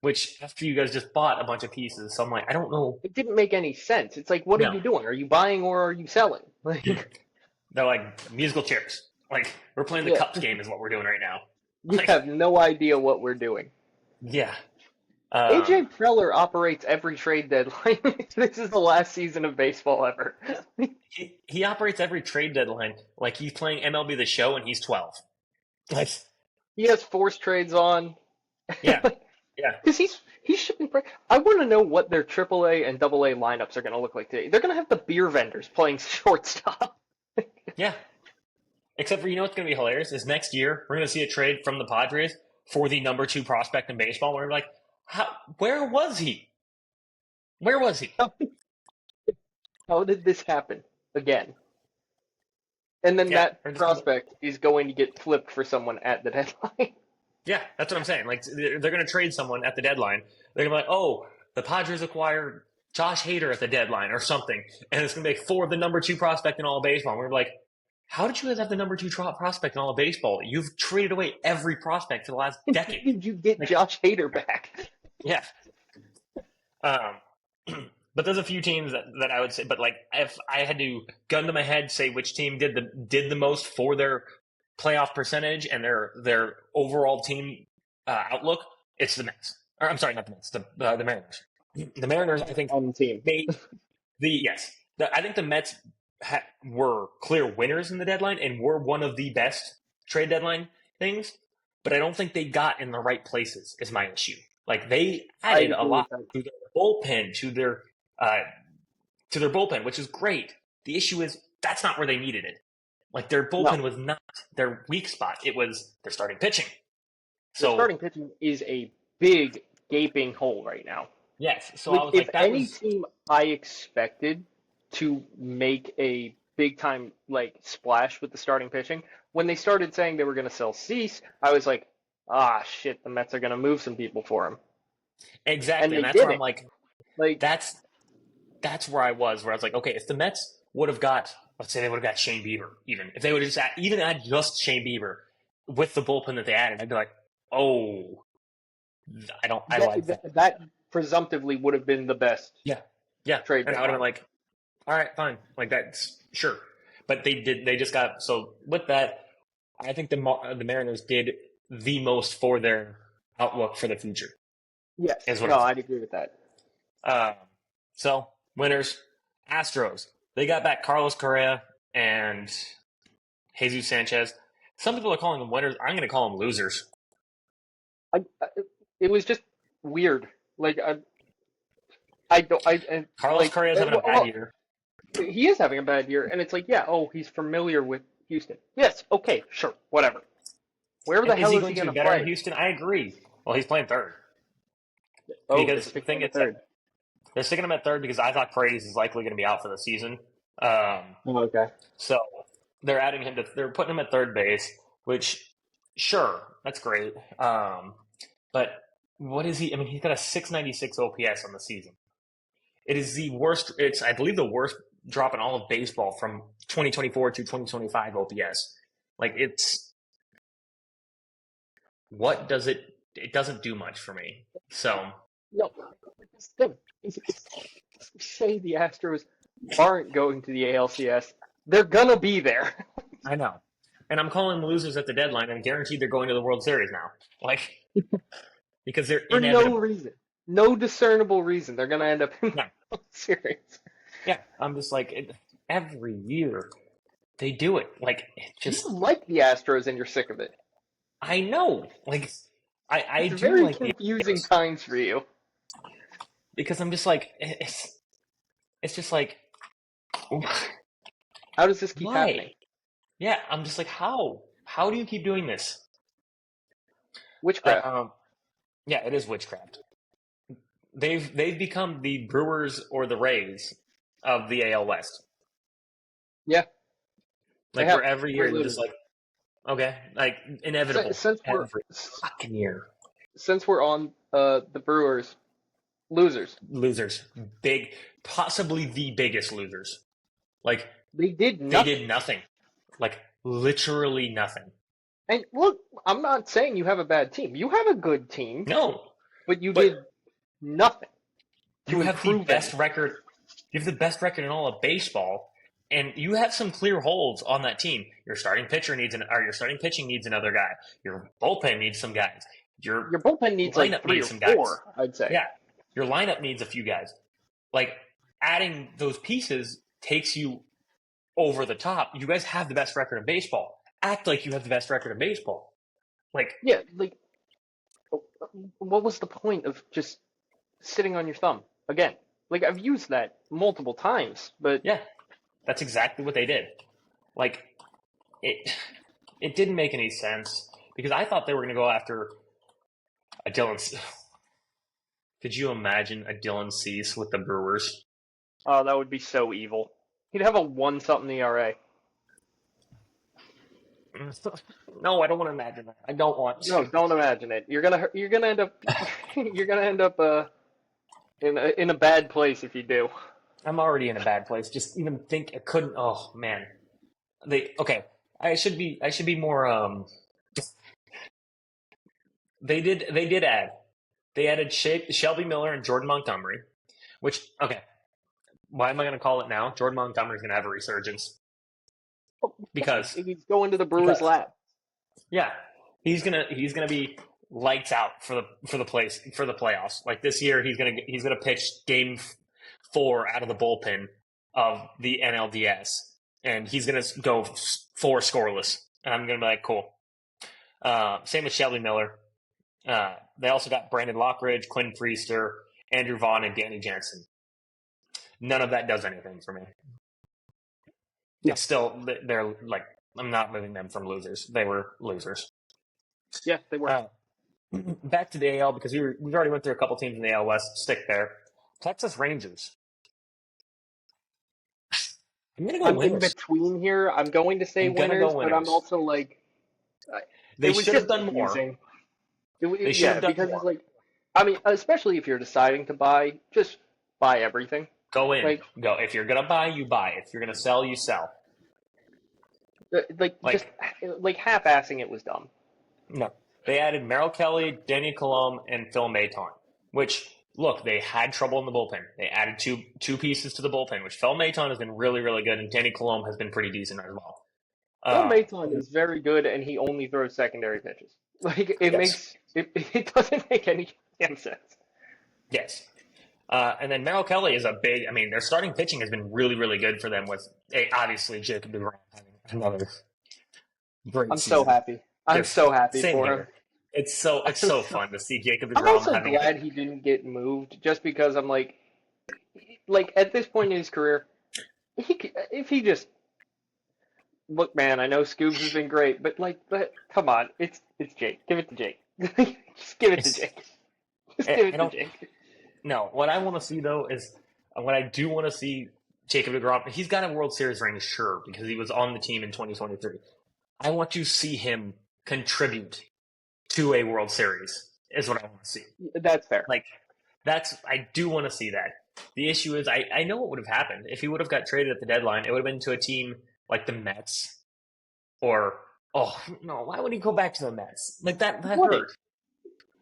which after you guys just bought a bunch of pieces. So I'm like, I don't know. It didn't make any sense. It's like, what are No. you doing? Are you buying or are you selling? They're like musical chairs. Like we're playing the Yeah. Cups game is what we're doing right now. You Like, have no idea what we're doing. yeah. AJ Preller operates every trade deadline. This is the last season of baseball ever. he operates every trade deadline like he's playing MLB The Show and he's 12. Like, He has forced trades on. yeah, yeah. Because he's shipping. I want to know what their AAA and AA lineups are going to look like today. They're going to have the beer vendors playing shortstop. Yeah. Except for, you know what's going to be hilarious is next year we're going to see a trade from the Padres for the number 2 prospect in baseball. Where we're like, where was he? Where was he? How did this happen again? And then Yeah, that prospect is going to get flipped for someone at the deadline. yeah, that's what I'm saying. Like they're going to trade someone at the deadline. They're going to be like, oh, the Padres acquired Josh Hader at the deadline or something, and it's going to be for the number 2 prospect in all of baseball. And we're like, how did you guys have the number 2 prospect in all of baseball? You've traded away every prospect for the last decade. How did you get Josh Hader back? Yeah. But there's a few teams that I would say, but like if I had to gun to my head say which team did the most for their playoff percentage and their overall team outlook, it's the Mets. Or I'm sorry, not the Mets, the Mariners. The Mariners, I think, on the team. I think the Mets were clear winners in the deadline and were one of the best trade deadline things, but I don't think they got in the right places. Is my issue. Like they added a lot to their bullpen, to their bullpen, which is great. The issue is that's not where they needed it. Like their bullpen was not their weak spot. It was their starting pitching. So their starting pitching is a big gaping hole right now. Yes. So like, I was like, that any team I expected to make a big time like splash with the starting pitching, when they started saying they were going to sell Cease, I was like, shit, the Mets are going to move some people for him. Exactly, and that's where I'm like that's where I was like, okay, if the Mets would have got, let's say they would have got Shane Bieber, even if they would have just add just Shane Bieber with the bullpen that they added, I'd be like, oh, I like that. That presumptively would have been the best. Yeah. Trade, and I would have been like, all right, fine, like that's sure, but they just got so with that. I think the Mariners did the most for their outlook for the future. Yes, I'd agree with that. So winners, Astros. They got back Carlos Correa and Jesus Sanchez. Some people are calling them winners. I'm going to call them losers. It was just weird. Like Carlos Correa is having a bad year. He is having a bad year, and it's like, he's familiar with Houston. Yes, okay, sure, whatever. Where the hell is he going to better play? in Houston? I agree. Well, he's playing third. Because the thing is, they're sticking him at third because I thought Paredes is likely going to be out for the season. Okay. So they're adding him they're putting him at third base, which sure, that's great. But what is he? I mean, he's got a 696 OPS on the season. It is the worst. It's, I believe, the worst drop in all of baseball from 2024 to 2025 OPS. Like what does it? It doesn't do much for me. So no, say the Astros aren't going to the ALCS, they're gonna be there. I know, and I'm calling them losers at the deadline. I'm guaranteed they're going to the World Series now. Like because they're for inevitable. No reason, no discernible reason. They're gonna end up in the World Series. Yeah, I'm just like every year they do it. Like you like the Astros and you're sick of it. I know. Like I do very like confusing times for you. Because I'm just like it's just like how does this keep happening? Yeah, I'm just like how do you keep doing this? Witchcraft. Yeah, it is witchcraft. They've become the Brewers or the Rays of the AL West. Yeah. Like for every year, they're just like, okay, like inevitable. Since we're fucking year. Since we're on the Brewers, losers, big, possibly the biggest losers. Like they did nothing, like literally nothing. And look, I'm not saying you have a bad team. You have a good team. No, but you did nothing. You have the best record. You have the best record in all of baseball, and you have some clear holes on that team. Your starting pitcher your starting pitching needs another guy. Your bullpen needs some guys. Your Your bullpen needs like lineup 3 needs or some guys. 4, I'd say. Yeah, your lineup needs a few guys. Like adding those pieces takes you over the top. You guys have the best record in baseball. Act like you have the best record in baseball. Like, Yeah, like, what was the point of just sitting on your thumb again? Like, I've used that multiple times, but yeah, that's exactly what they did. Like, it didn't make any sense because I thought they were going to go after a Dylan. Could you imagine a Dylan Cease with the Brewers? oh, that would be so evil. He'd have a 1-something ERA. No, I don't want to imagine that. I don't want to. No, don't imagine it. You're gonna end up you're gonna end up in a bad place if you do. I'm already in a bad place. Just even think I couldn't. Oh man, okay. I should be more. They added Shelby Miller and Jordan Montgomery, which okay. Why am I going to call it now? Jordan Montgomery's going to have a resurgence because He's going to the Brewers' lab. yeah, he's gonna be lights out for the playoffs. Like this year, he's gonna pitch Game 4 out of the bullpen of the NLDS, and he's gonna go 4 scoreless, and I'm gonna be like, cool. Same with Shelby Miller. They also got Brandon Lockridge, Quinn Priester, Andrew Vaughn, and Danny Jansen. None of that does anything for me. No. It's still they're like I'm not moving them from losers. They were losers. Yeah, they were. Back to the AL because we've already went through a couple teams in the AL West. Stick there. Texas Rangers. I'm gonna go I'm winners. in between here. I'm going to say winners, but I'm also like, They it was should have just done more. confusing. They should have done because more. it's like, I mean, especially if you're deciding to buy, just buy everything. Go in. Like, go. If you're gonna buy, you buy. If you're gonna sell, you sell. just like half-assing it was dumb. No. They added Merrill Kelly, Danny Colom, and Phil Maton, which, look, they had trouble in the bullpen. They added two pieces to the bullpen, which Phil Maton has been really, really good, and Danny Colom has been pretty decent as well. Phil Maton is very good, and he only throws secondary pitches. Like, it doesn't make any damn sense. Yes. And then Merrill Kelly is their starting pitching has been really, really good for them with, obviously, Jacob DeGrom having another great season. So happy. I'm so happy for him. It's so fun to see Jacob DeGrom. I'm also glad he didn't get moved, just because I'm like at this point in his career, if he just look, man, I know Scoobs has been great, but come on, it's Jake. Give it to Jake. Just give it to Jake. Just give it to Jake. No, what I want to see though is what I do want to see Jacob DeGrom. He's got a World Series ring, sure, because he was on the team in 2023. I want to see him contribute to a World Series. Is what I want to see. That's fair. I do want to see that. The issue is, I know what would have happened if he would have got traded at the deadline. It would have been to a team like the Mets, or why would he go back to the Mets? Like that hurt.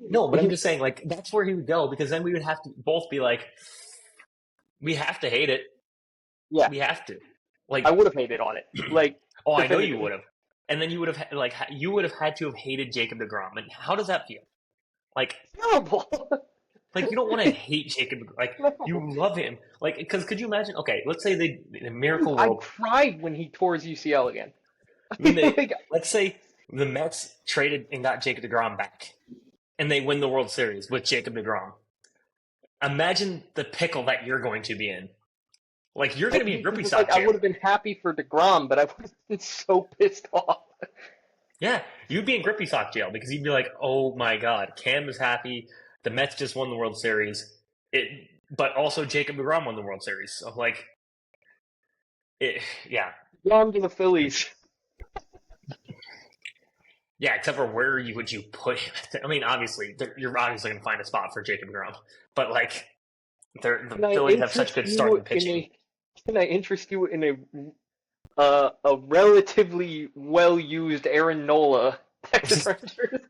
No, but I'm just saying, like, that's where he would go, because then we would have to both be like, we have to hate it. Yeah. We have to. Like, I would have hated on it. Like, I know you would have. And then you would have had to have hated Jacob DeGrom. And how does that feel? Like, terrible. Like, you don't want to hate Jacob. Like, you love him. Like, because could you imagine? Okay, let's say the Miracle World. I cried when he tore his UCL again. Let's say the Mets traded and got Jacob DeGrom back, and they win the World Series with Jacob DeGrom. Imagine the pickle that you're going to be in. Like, you're going to be in grippy sock jail. I would have been happy for DeGrom, but I would have been so pissed off. Yeah, you'd be in grippy sock jail because you'd be like, oh my God, Cam is happy. The Mets just won the World Series. But also Jacob DeGrom won the World Series. So, like, yeah. DeGrom to the Phillies. Yeah, except for where would you put him? I mean, obviously, you're obviously going to find a spot for Jacob DeGrom. But, like, the Phillies have such good starting pitching. Can I interest you in a relatively well-used Aaron Nola Texas Rangers?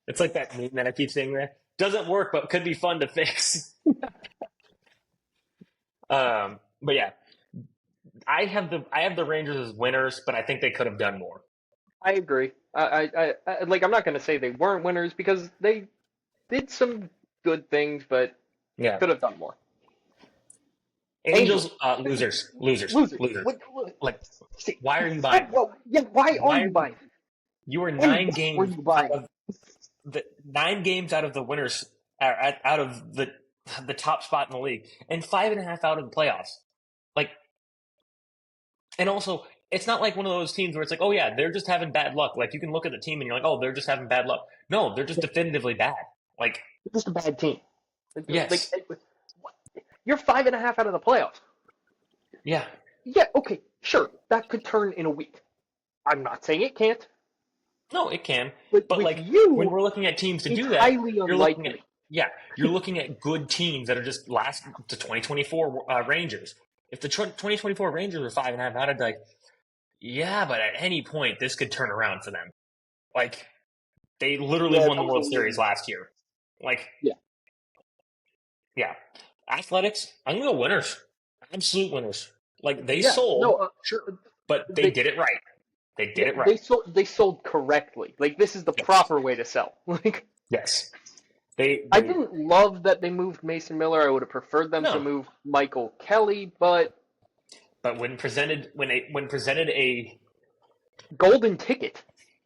It's like that meme that I keep saying there. Doesn't work, but could be fun to fix. But yeah, I have the Rangers as winners, but I think they could have done more. I agree. I'm not going to say they weren't winners because they did some good things, but Yeah. could have done more. Angels, losers. What? Like, why are you buying? Well, yeah, why are you buying? You were And what were you buying? nine games out of the winners, out of the top spot in the league, and 5.5 out of the playoffs. Like, and also, it's not like one of those teams where it's like, oh yeah, they're just having bad luck. Like, you can look at the team and you're like, oh, they're just having bad luck. No, they're just definitively bad. Like, Just a bad team. yes, You're 5.5 out of the playoffs. yeah, Yeah, okay, sure, that could turn in a week. I'm not saying it can't, no, it can. but But with like, you, when we're looking at teams to it's do that, highly you're looking at unlikely. you're looking at good teams that are just last to 2024 Rangers. If the 2024 Rangers were 5.5 out, I'd be like, yeah, but at any point this could turn around for them. Like, they literally Yeah, won the that was World a Series little. last year. Like, Yeah. yeah, Athletics, I'm gonna go winners, absolute winners. Like, they Yeah, no, sold, sure, but they they did it right. They did it right. they sold correctly. Like this is the Yes, proper way to sell. Like yes. I They didn't love that they moved Mason Miller. I would have preferred them to no, move Michael Kelly, but but when presented a golden ticket.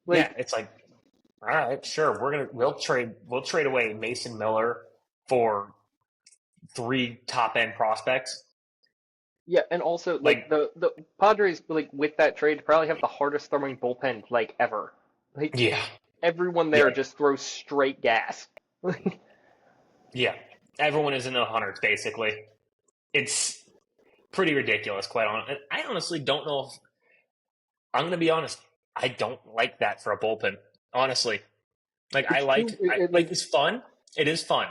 yeah, Like it's like, all right, sure, we'll trade away Mason Miller for 3 top end prospects. yeah, and also like Like, the Padres like with that trade probably have the hardest throwing bullpen like ever. Like yeah, everyone yeah, there just throws straight gas. yeah. Everyone is in the hundreds basically. It's pretty ridiculous, quite honestly. I honestly don't know if I'm going to be honest. I don't like that for a bullpen. Honestly, like It's too it is fun. It is fun.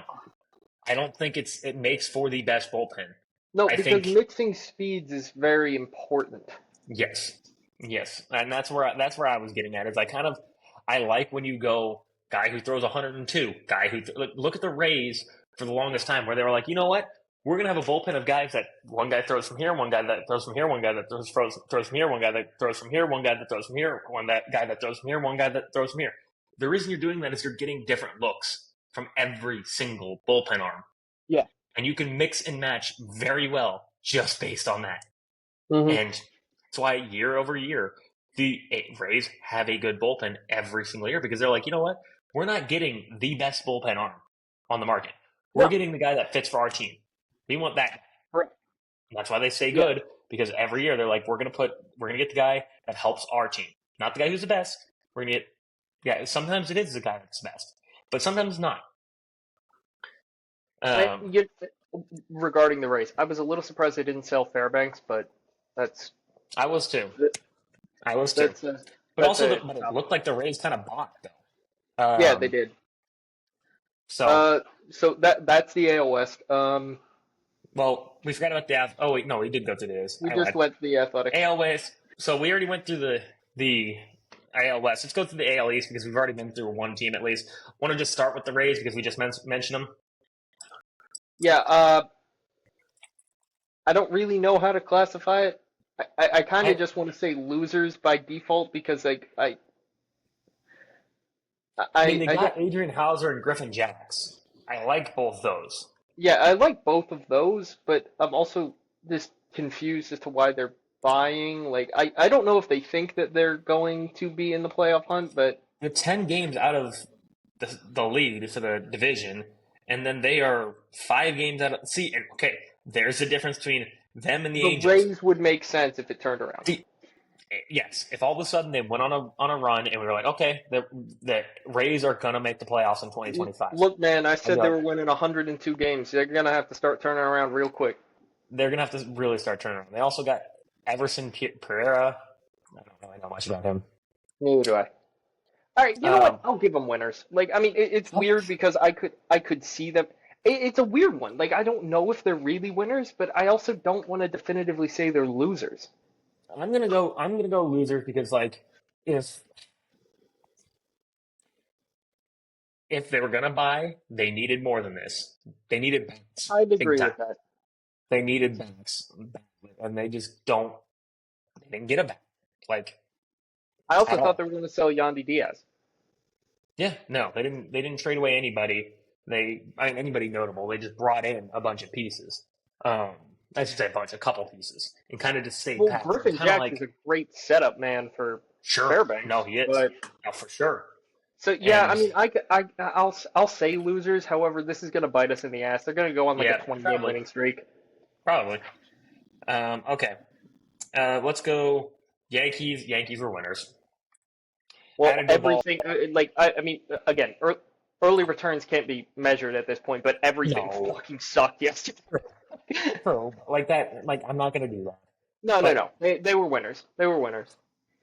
I don't think it makes for the best bullpen. no, I because think mixing speeds is very important. yes, yes, and that's where I was getting at. Is I like when you go guy who throws 102, guy who look at the Rays for the longest time where they were like, you know what, we're gonna have a bullpen of guys that one guy throws from here, one guy that throws from here, one guy that throws from here, one guy that throws from here, one guy that throws from here, guy that throws from here, one guy that throws from here. The reason you're doing that is you're getting different looks from every single bullpen arm. Yeah. And you can mix and match very well just based on that. Mm-hmm. And that's why year over year, the Rays have a good bullpen every single year because they're like, you know what? We're not getting the best bullpen arm on the market. We're No. getting the guy that fits for our team. We want that. Correct. And that's why they stay Yeah. good because every year they're like, we're gonna get the guy that helps our team, not the guy who's the best. We're gonna get sometimes it is the guy that's best, but sometimes not. Regarding the race, I was a little surprised they didn't sell Fairbanks, but that's I was too. that's But also, but it looked like the Rays kind of bought though. Yeah, they did. So, So that's the AL West. well, we forgot about the. Oh wait, no, we did go through this. We just went to the Athletics. AL West. So we already went through the AL West. Let's go through the AL East because we've already been through one team at least. Want to just start with the Rays because we just mentioned them. Yeah. I don't really know how to classify it. I kind of just want to say losers by default because I mean, they got Adrian Hauser and Griffin Jax. I like both those. Yeah, I like both of those, but I'm also just confused as to why they're buying. Like, I don't know if they think that they're going to be in the playoff hunt, but They're 10 games out of the lead for the division, and then they are 5 games out of. See, and okay, there's the difference between them and the Angels. The Rays would make sense if it turned around. Yes, if all of a sudden they went on a run and we were like, okay, the Rays are gonna make the playoffs in 2025. Look, man, I said they were winning 102 games. They're gonna have to start turning around real quick. They're gonna have to really start turning around. They also got Everson Pereira. I don't really know much about him. Neither do I. All right, you know what? I'll give them winners. Like, I mean, it's weird because I could see them. It's a weird one. Like, I don't know if they're really winners, but I also don't want to definitively say they're losers. I'm gonna go losers because like if they were gonna buy, they needed more than this. They needed backs. I'd agree with that. They needed backs, and they just don't. They didn't get a back. Like I also at thought they all. were going to sell Yandy Diaz. Yeah, no, they didn't. They didn't trade away anybody. Anybody notable. They just brought in a bunch of pieces. Um, I should say a couple pieces, and kind of just stayed Well, pat. Griffin Kind of Jax is like, a great setup man for sure, no, Fairbanks, he is, but no, for sure. so yeah, I And mean, I'll say losers. However, this is going to bite us in the ass. They're going to go on like a yeah, 20-game probably, winning streak. probably. Okay, let's go. Yankees. Yankees were winners. Well, Added Duvall. everything I mean, again, early returns can't be measured at this point, but everything No, fucking sucked yesterday. true. Like that. Like I'm not gonna do that. No, no, But no. They were winners. They were winners.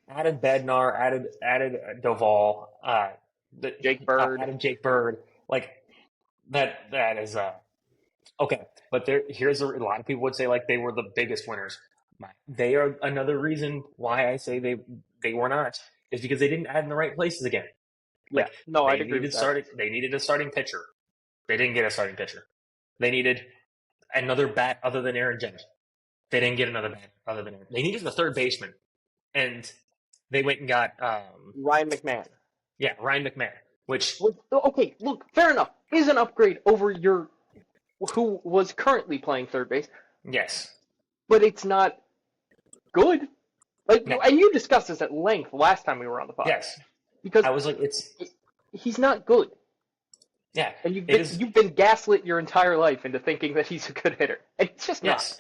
added Bednar. Added Duvall. Jake Bird. Added Jake Bird. Like that. That is okay. But here's a lot of people would say like they were the biggest winners. They are another reason why I say they were not is because they didn't add in the right places again. Yeah. Like No, I'd agree with that. they needed a starting pitcher. They didn't get a starting pitcher. They needed another bat other than Aaron Judge. They didn't get another bat other than Aaron. They needed a third baseman, and they went and got Ryan McMahon. Ryan McMahon, which Okay, look, fair enough. Is an upgrade over your who was currently playing third base, yes, but it's not good. Like, no, and you discussed this at length last time we were on the podcast. yes. Because I was like, he's not good, yeah, and it is. you've been gaslit your entire life into thinking that he's a good hitter, and it's just Yes,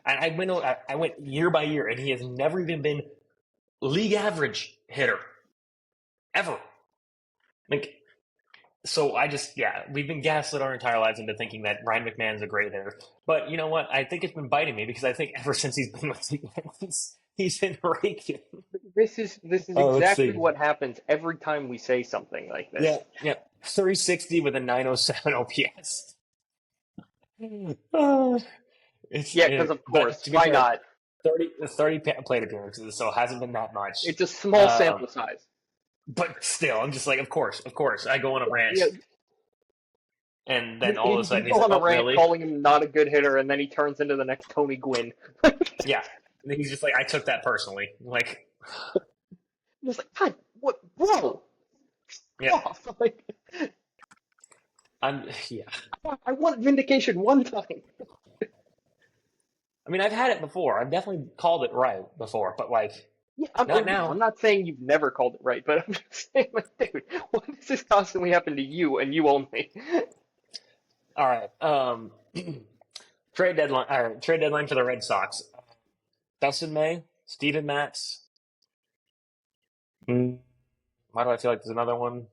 and I went year by year, and he has never even been league average hitter ever. Like, so we've been gaslit our entire lives into thinking that Ryan McMahon's a great hitter. But you know what? I think it's been biting me because I think ever since he's been with the Yankees, he's been raking. This is Oh, let's exactly see. what happens every time we say something like this. Yeah. 360 with a 907 OPS. Oh, Yeah, because of but course, to be why fair, not? 30 plate appearances, so it hasn't been that much. It's a small Um, sample size. But still, I'm just like, of course. I go on a rant, Yeah, and then all of a sudden you he's go like, on a "Oh, rant really?" calling him not a good hitter, and then he turns into the next Tony Gwynn. Yeah, and then he's just like, "I took that personally." Like, Just like, God, what, bro? yeah, Off. Like, yeah. I want vindication one time. I mean, I've had it before. I've definitely called it right before, but like, Yeah, not now. I'm not saying you've never called it right, but I'm just saying, like, dude, why does this constantly happen to you and you only? All right. Trade deadline. All right, trade deadline for the Red Sox. Dustin May, Steven Matz. Why do I feel like there's another one?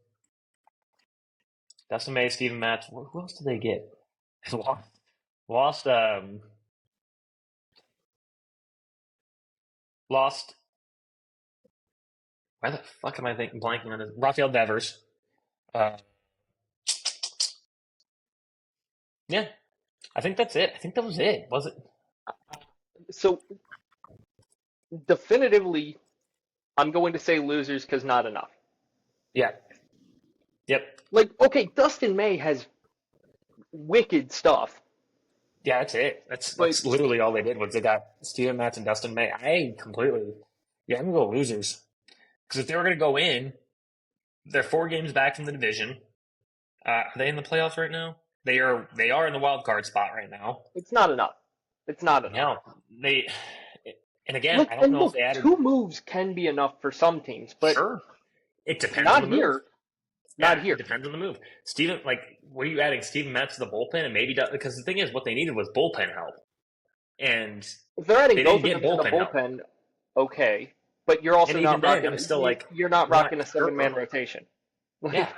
Dustin May, Steven Matz. Who else did they get? Lost. Lost. Why the fuck am I blanking on this? Rafael Devers. Uh, yeah, I think that's it. I think that was it. Was it? So, definitively, I'm going to say losers because not enough. Yeah. Yep. Like, okay, Dustin May has wicked stuff. Yeah, that's it. That's But literally all they did was they got Steven Matz and Dustin May. I'm gonna go losers. Because if they were gonna go in, they're 4 games back from the division. Are they in the playoffs right now? They are. They are in the wild card spot right now. it's not enough. It's not enough. No, they. And again, Look, I don't and know look, if they added. 2 moves can be enough for some teams, but Sure, it depends on not the here. move. Not Yeah, here. it depends on the move. Steven, like, what are you adding? Steven Matz to the bullpen, and maybe because the thing is, what they needed was bullpen help, and If they're adding they both didn't of get them to the bullpen help. bullpen, okay, but you're also And not even then, rocking. I'm still like, You're not I'm not rocking a sure. 7-man rotation. Like, Yeah,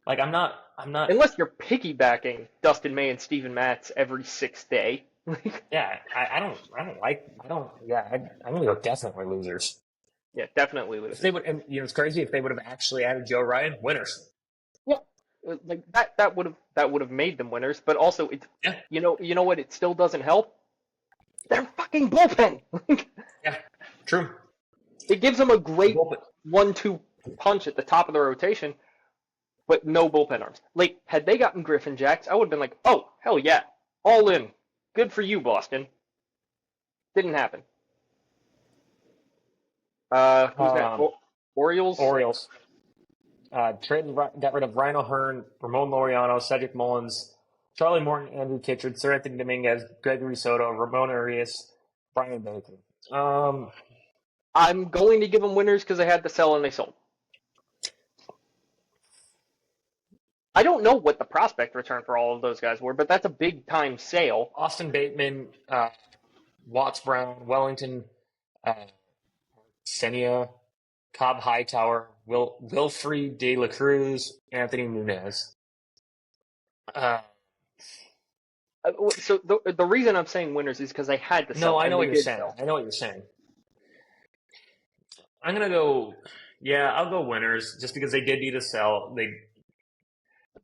like I'm not. unless you're piggybacking Dustin May and Steven Matz every 6th day. Yeah, I don't. Yeah, I'm gonna go definitely losers. Yeah, definitely If losers. they would, and, it's crazy if they would have actually added Joe Ryan, winners. Yeah, like that would have made them winners. But also, it's Yeah, you know what? It still doesn't help. Their fucking bullpen. yeah, true. It gives them a great Bullpen. 1-2 punch at the top of the rotation, but no bullpen arms. Like, had they gotten Griffin Jax, I would have been like, oh, hell yeah, all in. Good for you, Boston. Didn't happen. Who's next? Orioles. Orioles. Got rid of Ryan O'Hearn, Ramon Laureano, Cedric Mullins, Charlie Morton, Andrew Kittredge, Sir Anthony Dominguez, Gregory Soto, Ramon Arias, Brian Baker. I'm going to give them winners because they had to sell and they sold. I don't know what the prospect return for all of those guys were, but that's a big time sale. Austin Bateman, Watts Brown, Wellington, Senia, Cobb Hightower, Wilfred De La Cruz, Anthony Nunez. So the reason I'm saying winners is because they had to sell. No, I know and what they you're did saying. sell. I know what you're saying. I'm gonna go. Yeah, I'll go winners just because they did need to sell. They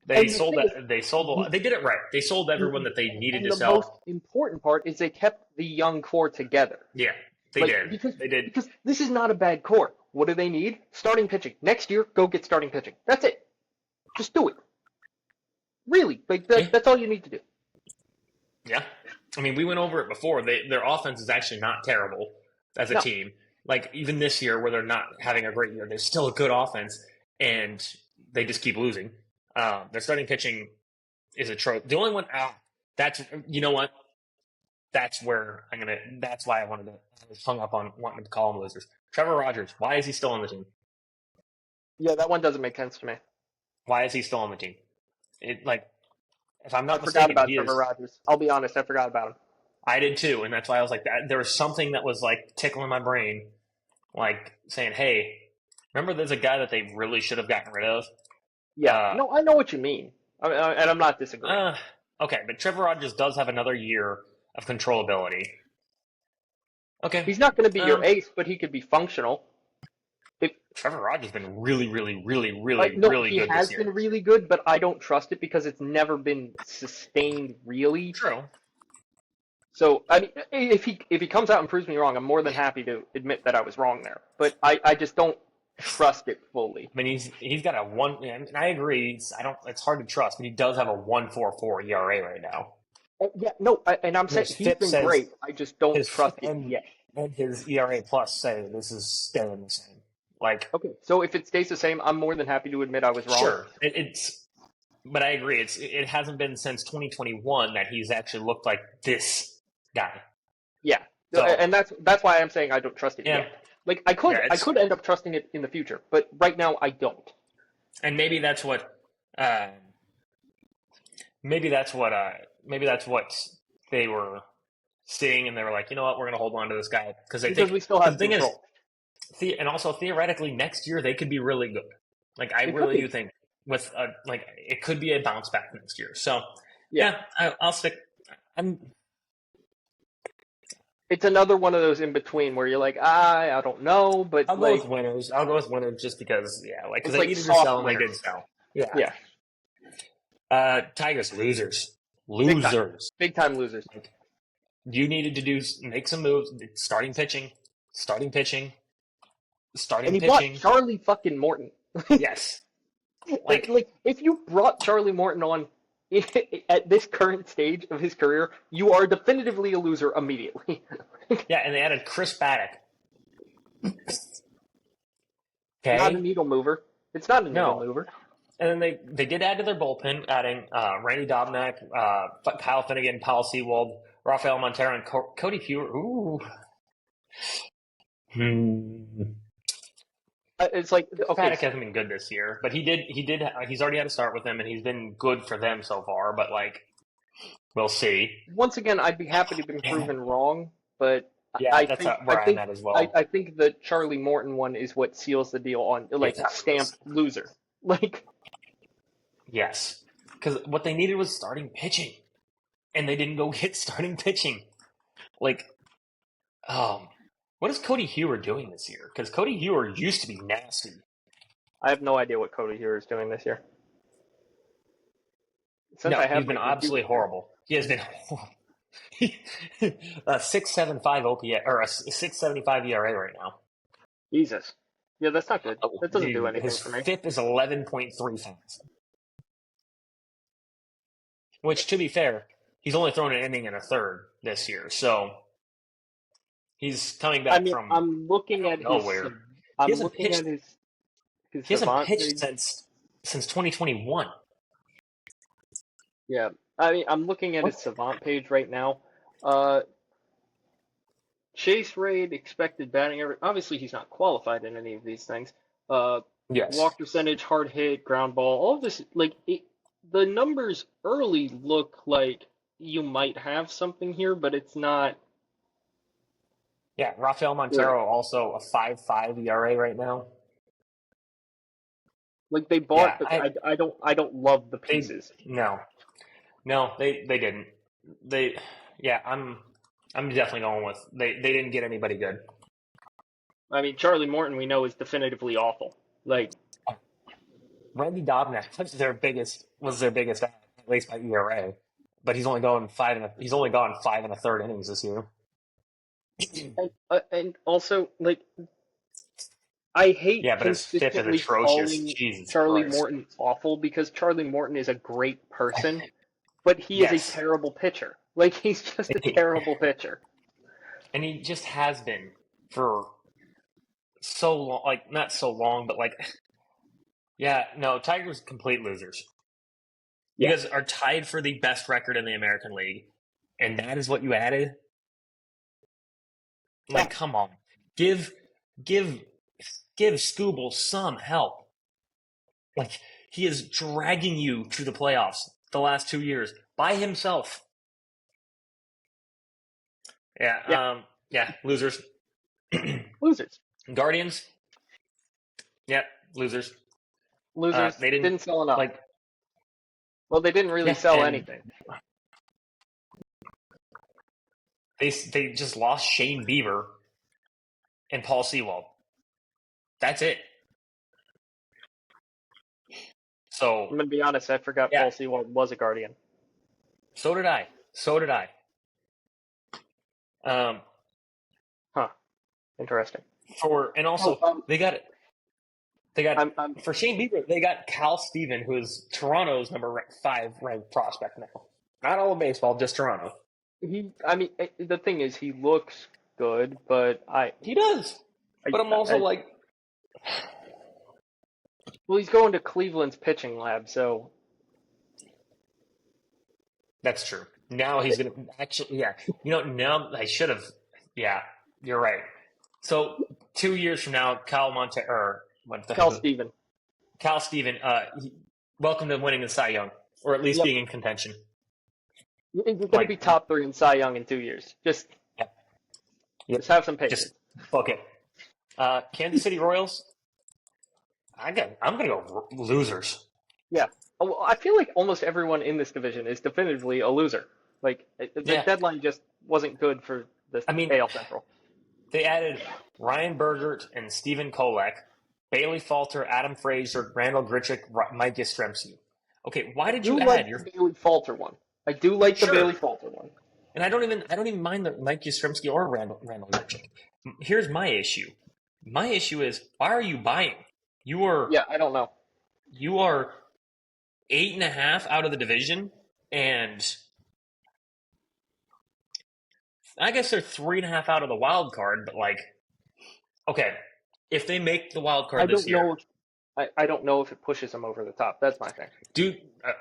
And the sold thing that. They sold a lot. They did it right. They sold everyone that they needed And to the sell. most important part is they kept the young core together. Yeah, they did. Because, They did. Because this is not a bad core. What do they need? Starting pitching. Next year, go get starting pitching. That's it. Just do it. Really, that's all you need to do. Yeah, I mean, we went over it before. Their offense is actually not terrible as a No. team. Like even this year, where they're not having a great year, they're still a good offense, and they just keep losing. Their starting pitching is a trope. The only one, that's you know what? That's where I'm gonna. That's why I was hung up on wanting to call them losers. Trevor Rogers. Why is he still on the team? Yeah, that one doesn't make sense to me. Why is he still on the team? If I'm I not forgot mistaken, about he Trevor is. Rogers. I'll be honest, I forgot about him. I did too, and that's why I was like that. There was something that was like tickling my brain, like saying, "Hey, remember there's a guy that they really should have gotten rid of." Yeah, no, I know what you mean, and I'm not disagreeing. Okay, but Trevor Rogers does have another year of controllability. Okay, He's not going to be your ace, but he could be functional. Trevor Rogers has been really, really, really, really, No, really he good has this year. been really good, but I don't trust it because it's never been sustained really. True. So I mean, if he comes out and proves me wrong, I'm more than happy to admit that I was wrong there. But I just don't trust it fully. I mean, he's got a one. And I agree. It's hard to trust, but he does have a 1.44 ERA right now. Yeah, no, and I'm saying he's been great. I just don't trust it yet. And his ERA plus say this is staying the same. Like, okay, so if it stays the same, I'm more than happy to admit I was wrong. Sure, but I agree. It hasn't been since 2021 that he's actually looked like this guy. Yeah, so, and that's why I'm saying I don't trust it yet. Like I could end up trusting it in the future, but right now I don't. And maybe that's what they were seeing, and they were like, you know what, we're going to hold on to this guy because we still have the thing control. And also theoretically next year they could be really good. Like I really do think with it could be a bounce back next year. So yeah, I'll stick. It's another one of those in between where you're like, I don't know, but I'll go with winners. I'll go with winners just because because they needed to sell and they did sell. Yeah. Tigers losers. Big time losers. You needed to make some moves. Starting pitching. And he brought Charlie fucking Morton. Yes. Like if you brought Charlie Morton on at this current stage of his career, you are definitively a loser immediately. Yeah, and they added Chris Paddock. Okay. Not a needle mover. It's not a needle mover. And then they did add to their bullpen, adding Randy Dobnak, Kyle Finnegan, Paul Sewald, Rafael Montero, and Cody Hewer. Ooh. It's like Paddock hasn't been good this year, but he's already had a start with them, and he's been good for them so far. But we'll see. Once again, I'd be happy to be proven wrong, but that's where I'm at as well. I think the Charlie Morton one is what seals the deal on stamped loser. Yes, because what they needed was starting pitching, and they didn't go get starting pitching. What is Cody Hewer doing this year? Because Cody Hewer used to be nasty. I have no idea what Cody Hewer is doing this year. He's been absolutely horrible. He has been horrible. 6.75 OPS or a 6.75 ERA right now. Jesus. Yeah, that's not good. That doesn't do anything for me. His FIP is 11.3 fans. Which, to be fair, he's only thrown an inning and a third this year, so he's coming back from. I'm looking at nowhere. I'm looking at his His He hasn't Savant pitched page. since 2021. Yeah, I mean, I'm looking at his What? Savant page right now. Uh, chase rate, expected batting average. Obviously, he's not qualified in any of these things. Uh, Yes. walk percentage, hard hit, ground ball, all of this. The numbers early look like you might have something here, but it's not Yeah, Rafael great. Montero also a 5.5 ERA right now. Like they Yeah, bought, but I don't love the they pieces. no, they didn't. They yeah, I'm definitely going with they didn't get anybody good. I mean, Charlie Morton we know is definitively awful. Like, Randy Dobnak was their biggest at least by ERA, but he's only gone 5 1/3 innings this year. and also like I hate Yeah, but his FIP is consistently atrocious. calling Jesus Charlie Christ. Morton awful because Charlie Morton is a great person, but he is a Yes. terrible pitcher. Like he's just a terrible pitcher. And he just has been for so long, like not so long, but like, yeah, no, Tigers complete losers. You Yeah. guys are tied for the best record in the American League, and that is what you added. Yeah. Like, come on, give, give, give Scooble some help. Like he is dragging you to the playoffs the last 2 years by himself. Yeah. Yeah, losers. Losers. Guardians, yeah, losers. Losers They didn't didn't sell enough. like, Well, they didn't really yeah, sell and anything. they just lost Shane Bieber and Paul Sewald. That's it. So I'm gonna be honest, I forgot yeah, Paul Sewald was a Guardian. so did I. So did I. Um, Huh. Interesting. and Oh, also they got I'm for Shane Bieber they got Cal Steven, who is Toronto's number 5 ranked prospect now. Not all of baseball, just Toronto. I mean, the thing is, he looks good, but He does, but I'm also like, well, he's going to Cleveland's pitching lab, so that's true. Now he's gonna actually, yeah. Now I should have. Yeah, you're right. So 2 years from now, or what the Cal heck? Steven. Cal Steven, welcome to winning the Cy Young, or at least Yep. being in contention. You're going to be Like, top 3 in Cy Young in 2 years. yep, Just have some patience. just book it. Kansas City Royals. I'm gonna go losers. Yeah. Well, I feel like almost everyone in this division is definitively a loser. Like, the Yeah, deadline just wasn't good for the I mean, AL Central. they added Ryan Bergert and Steven Kolek, Bailey Falter, Adam Frazier, Randall Grichuk, Mike Yastrzemski. Okay, why I did do you add like your the Bailey Falter one. I do like the sure? Bailey Falter one. And I don't even mind the Mike Yastrzemski or Randall Grichuk. Here's my issue. My issue is why are you buying? Yeah, I don't know. You are 8.5 out of the division, and I guess they're 3.5 out of the wild card. But like, okay, if they make the wild I card this don't year, know I don't know if it pushes them over the top. That's my thing.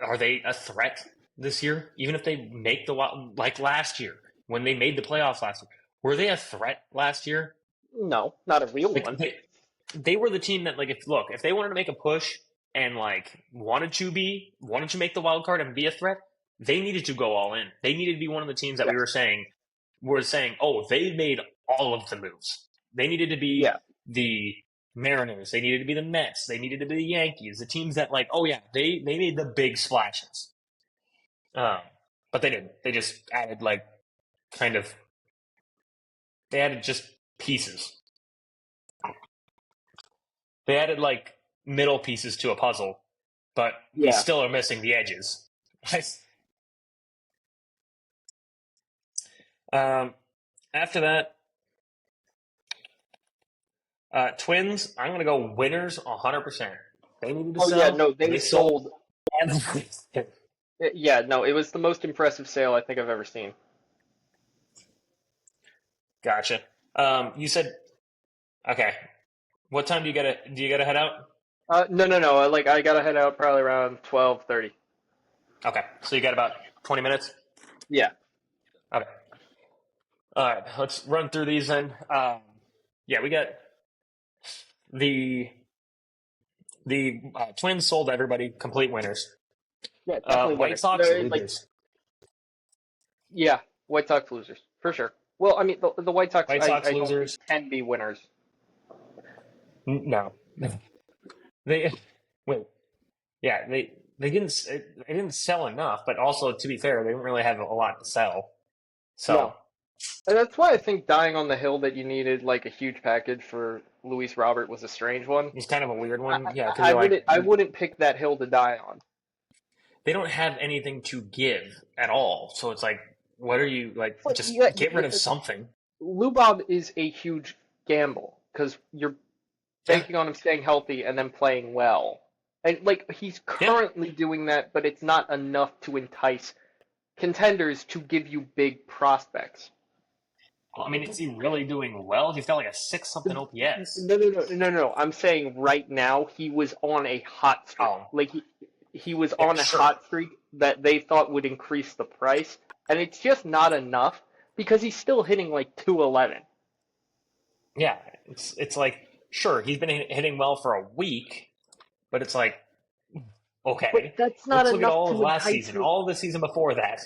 are they a threat this year? Even if they make the wild, like last year when they made the playoffs last year, were they a threat last year? No, not a real Like one. they were the team that like if they wanted to make a push and like wanted to make the wild card and be a threat, they needed to go all in. They needed to be one of the teams that we Yes. were saying, oh, they made all of the moves. They needed to be Yeah. the Mariners. They needed to be the Mets. They needed to be the Yankees. The teams that like, oh yeah, they made the big splashes. But they didn't. They just added like kind of they added just pieces. They added like middle pieces to a puzzle, but you Yeah. still are missing the edges. After that, Twins. I'm gonna go winners 100%. They needed to Oh sell. yeah, no, they sold. sold. Yeah, no, it was the most impressive sale I think I've ever seen. Gotcha. You said okay. What time do you gotta head out? No. Like I gotta head out probably around 12:30. Okay, so you got about 20 minutes. Yeah. Okay. All right, let's run through these then. Yeah, we got the Twins sold everybody, complete winners. Yeah, definitely White winners. Sox They're, like, losers. yeah, White Sox losers for sure. Well, I mean the White Sox, White I Sox don't think losers. can be winners. No, they wait. Yeah, they didn't sell enough, but also to be fair, they didn't really have a lot to sell. So No. And that's why I think dying on the hill that you needed like a huge package for Luis Robert was a strange one. it's kind of a weird I, one. Yeah, because I you're like wouldn't I wouldn't pick that hill to die on. they don't have anything to give at all. So it's like, what are you like? But Just yeah, get rid of something. Lubob is a huge gamble because you're Yeah, banking on him staying healthy and then playing well. And like he's yeah. currently doing that, but it's not enough to entice contenders to give you big prospects. Well, I mean, is he really doing well? He's got like a six something No, OPS. no. I'm saying right now he was on a hot streak. Oh, Like he was yeah, on a sure. hot streak that they thought would increase the price, and it's just not enough because he's still hitting like 211. Yeah, it's like sure he's been hitting well for a week, but it's like But okay, that's not let's look at enough all of to last entice season, you. all of the season before that.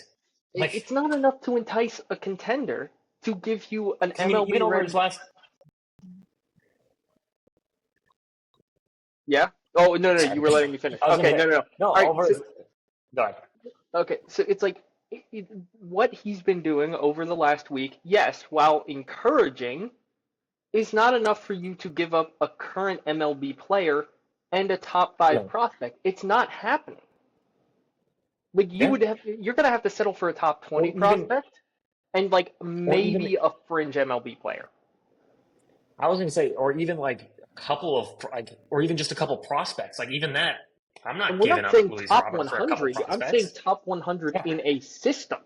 Like, It's not enough to entice a contender to give you an I mean, MLB even over his ranked. last. Yeah. Oh no, you were letting me finish. I was gonna Okay, say no. no All right. over. So, Go ahead. okay, so it's like what he's been doing over the last week. Yes, while encouraging, is not enough for you to give up a current MLB player and a top five No. prospect. It's not happening. Like Yeah. you're gonna have to settle for a top Or 20 even prospect and like or even maybe a fringe MLB player. I was gonna say or even like a couple of like or even just a couple prospects. Like even that, I'm And not we're giving not up saying Luis top Robert for a couple 100. I'm saying prospects. top 100 Yeah. in a system.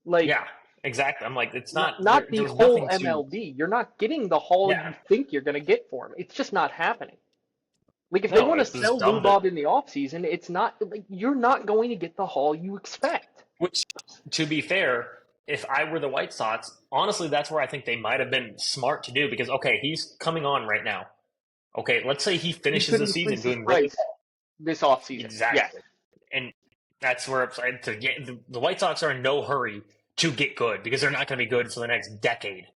Like Yeah. Exactly. I'm like it's not not the there's whole nothing to. MLB. You're not getting the haul Yeah. you think you're gonna get for him. It's just not happening. Like if they No, want to it was sell dumb to. Lubob in the offseason, it's not like you're not going to get the haul you expect. Which, to be fair, if I were the White Sox, honestly, that's where I think they might have been smart to do because okay, he's coming on right now. Okay, let's say he He finishes could the season increase his doing really price this offseason. Yes. exactly, and that's where it's like to get the White Sox are in no hurry to get good because they're not going to be good for the next decade.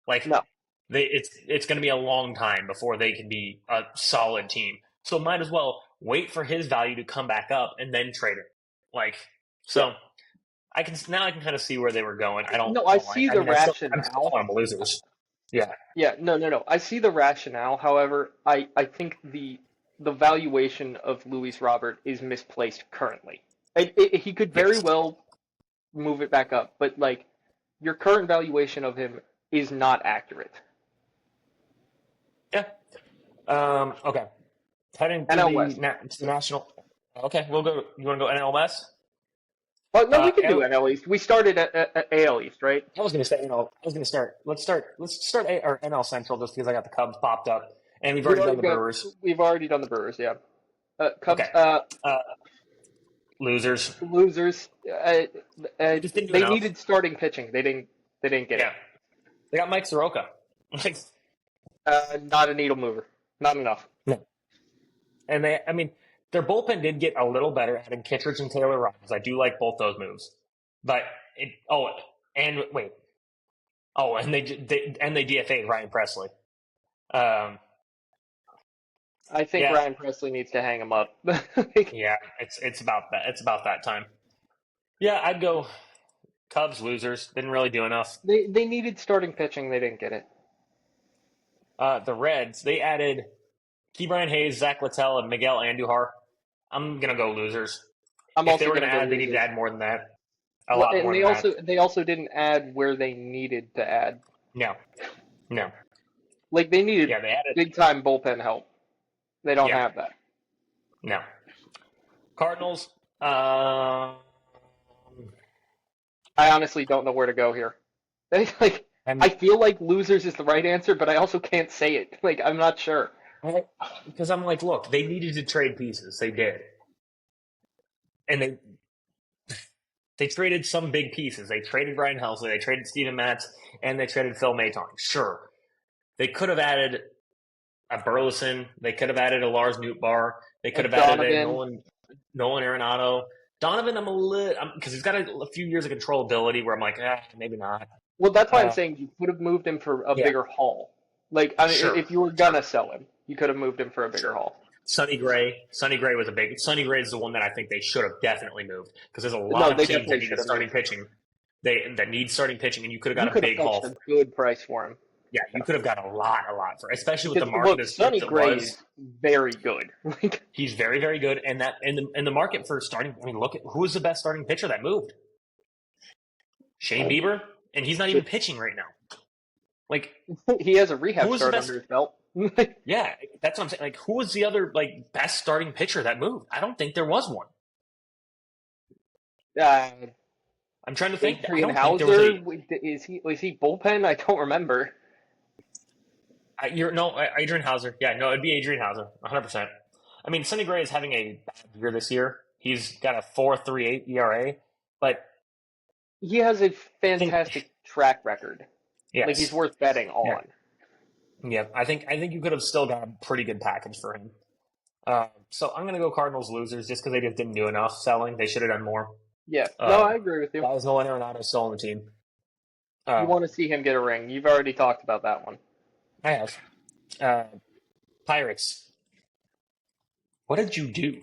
Like No. it's going to be a long time before they can be a solid team. So might as well wait for his value to come back up and then trade it. Like so. Yeah. I can kind of see where they were going. I don't. No, I know. see I the mean, I'm still rationale. calling them losers. Yeah. Yeah, no. I see the rationale. However, I think the valuation of Luis Robert is misplaced currently. He could very Yes. well move it back up, but like your current valuation of him is not accurate. Yeah. Okay. Heading to NL the West. to the national. Okay, we'll go. You want to go NLS? Oh no, we could do L, NL East. We started at AL East, right? I was going to say NL. I was going to start. Let's start or NL Central just because I got the Cubs popped up, and we've already done the Brewers. We've already done the Brewers, yeah. Cubs, Okay. Losers. losers. They just didn't do They enough. needed starting pitching. They didn't. They didn't get Yeah. They got Mike Soroka. Like, it. Not a needle mover. Not enough. no. And I mean, their bullpen did get a little better, adding Kittredge and Taylor Rogers. I do like both those moves, but and they DFA'd Ryan Presley. I think Yeah. Ryan Presley needs to hang him up. Yeah, it's about that. It's about that time. Yeah, I'd go Cubs losers. Didn't really do enough. They needed starting pitching. They didn't get it. The Reds, they added Ke'Bryan Hayes, Zach Littell, and Miguel Andujar. I'm gonna go losers. I'm If also they were going gonna to go add, they need to losers. add more than that. A Well, lot and more they than also that. they also didn't add where they needed to add. No. Like they needed Yeah, they added. big time bullpen help. They don't Yeah. have that. No. Cardinals. I honestly don't know where to go here. Like I feel like losers is the right answer, but I also can't say it. Like I'm not sure. Because I'm like, look, they needed to trade pieces. They did. And they traded some big pieces. They traded Ryan Helsley, they traded Steven Matz, and they traded Phil Maton. Sure. They could have added a Burleson. They could have added a Lars Nootbaar. They could have added a Nolan Arenado. Donovan, I'm a little because he's got a few years of controllability where I'm like, maybe not. Well, that's why I'm saying you could have moved him for a bigger haul. Like, I mean, Sure. if you were gonna sell him, you could have moved him for a bigger haul. Sonny Gray was a big. Sonny Gray is the one that I think they should have definitely moved because there's a lot of teams that need starting pitching. That need starting pitching, and you could have got a big haul. A good price for him. Yeah, you could have got a lot for, especially with the market as Sonny Gray is very good. He's very, very good, and the market for starting. I mean, look at who is the best starting pitcher that moved. Shane Bieber, and he's not even pitching right now. Like he has a rehab start under his belt. Yeah, that's what I'm saying. Like, who was the other best starting pitcher that moved? I don't think there was one. I'm trying to think. Adrian Hauser, is he bullpen? I don't remember. Adrian Hauser. Yeah, no, it'd be Adrian Hauser, 100%. I mean, Sonny Gray is having a bad year this year. He's got a 4.38 ERA, but he has a fantastic track record. Yes. Like he's worth betting on. Yeah, I think you could have still got a pretty good package for him. So I'm going to go Cardinals losers just because they just didn't do enough selling. They should have done more. Yeah, no, I agree with you. That was Nolan Arenado still on the team. You want to see him get a ring. You've already talked about that one. I have. Pirates. What did you do?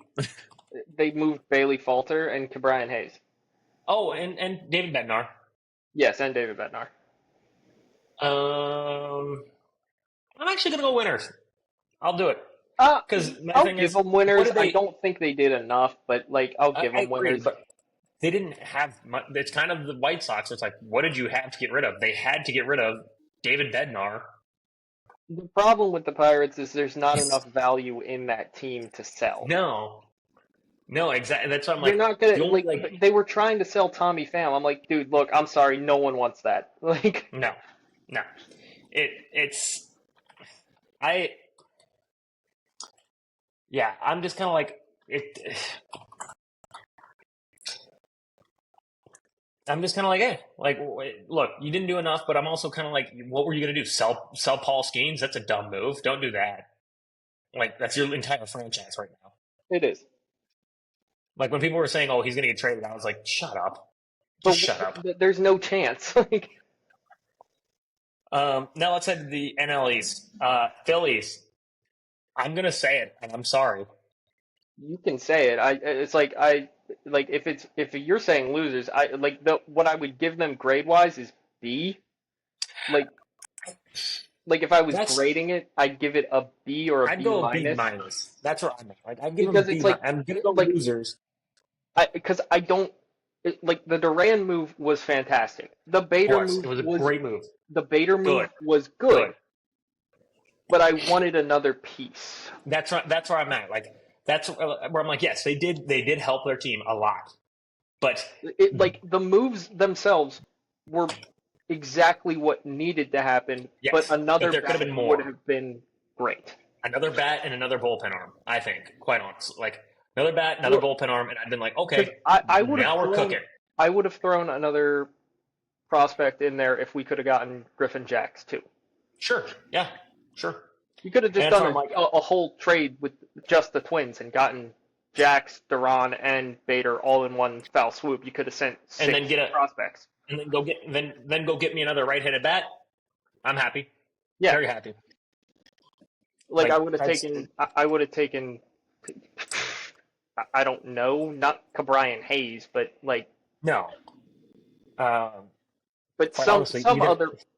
They moved Bailey Falter and Ke'Bryan Hayes. Oh, and David Bednar. Yes, and David Bednar. I'm actually going to go winners. I'll do it. Because I'll give them winners. I don't think they did enough, but I'll give them winners. But they didn't have much. It's kind of the White Sox. It's like, what did you have to get rid of? They had to get rid of David Bednar. The problem with the Pirates is there's not enough value in that team to sell. No, exactly. That's what I'm like. You're not gonna they were trying to sell Tommy Pham. I'm like, dude, look, I'm sorry, no one wants that. No. I'm just kind of like it. I'm just kind of like, look, you didn't do enough, but I'm also kind of like, what were you going to do? Sell Paul Skeens? That's a dumb move. Don't do that. That's your entire franchise right now. It is. Like when people were saying, "Oh, he's going to get traded," I was like, "Shut up, shut up." There's no chance. Now let's head to the NL East. Phillies. I'm going to say it, and I'm sorry. You can say it. If you're saying losers, what I would give them grade wise is B. If I was grading it, I'd give it a B or a I'd B go minus. B minus. That's what I'm at. I'd give them a B minus. I'm gonna go losers. Because I don't the Duran move was fantastic. The Bader move was a great move. The Bader move was good. But I wanted another piece. That's right. That's where I'm at. That's where I'm like, yes, they did help their team a lot, but the moves themselves were exactly what needed to happen. Yes, but another there could have been more. Would have been great. Another bat and another bullpen arm. I think, quite honestly, another bat, another bullpen arm, and I've been like, okay, we're cooking. I would have thrown another prospect in there if we could have gotten Griffin Jacks too. Sure. Yeah. Sure. You could have just done a whole trade with just the Twins and gotten Jax, Duran, and Bader all in one foul swoop. You could have sent six prospects. And then go get me another right-handed bat. I'm happy. Yeah. Very happy. I would have taken I don't know, not Ke'Bryan Hayes, but no. But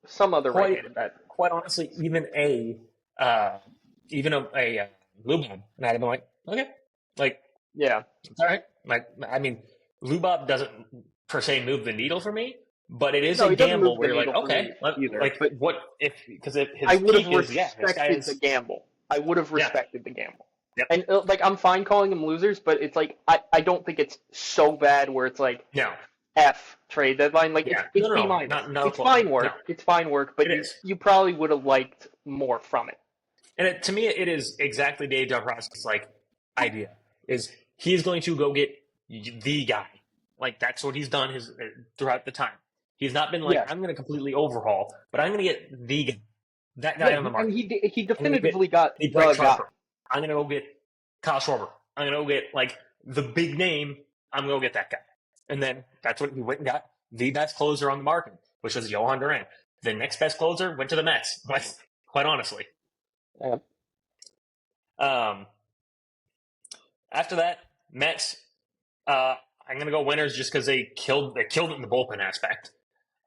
some other right-handed bat. Quite honestly, even a Lubbob, and I'd have been like, okay, yeah, it's all right. I mean, Lubbob doesn't per se move the needle for me, but it is a gamble where you're like, okay, what if his I would have respected the gamble. I would have respected the gamble. Yep. And I'm fine calling them losers, but it's I don't think it's so bad where it's no. F trade deadline. It's B minus. It's fine work. No. It's fine work, but you probably would have liked more from it. And to me, it is exactly Dave Dombrowski's idea. Is he's going to go get the guy. Like that's what he's done throughout the time. He's not been like Yeah. I'm going to completely overhaul, but I'm going to get the guy, that guy Yeah, on the and market. he I'm going to get definitively got the the Bryce guy. Harper. I'm going to go get Kyle Schwarber. I'm going to go get like the big name. I'm going to go get that guy. And then that's what he went and got the best closer on the market, which was Johan Duran. The next best closer went to the Mets. Quite honestly. Yeah. After that, Mets. I'm going to go winners just because they killed it in the bullpen aspect.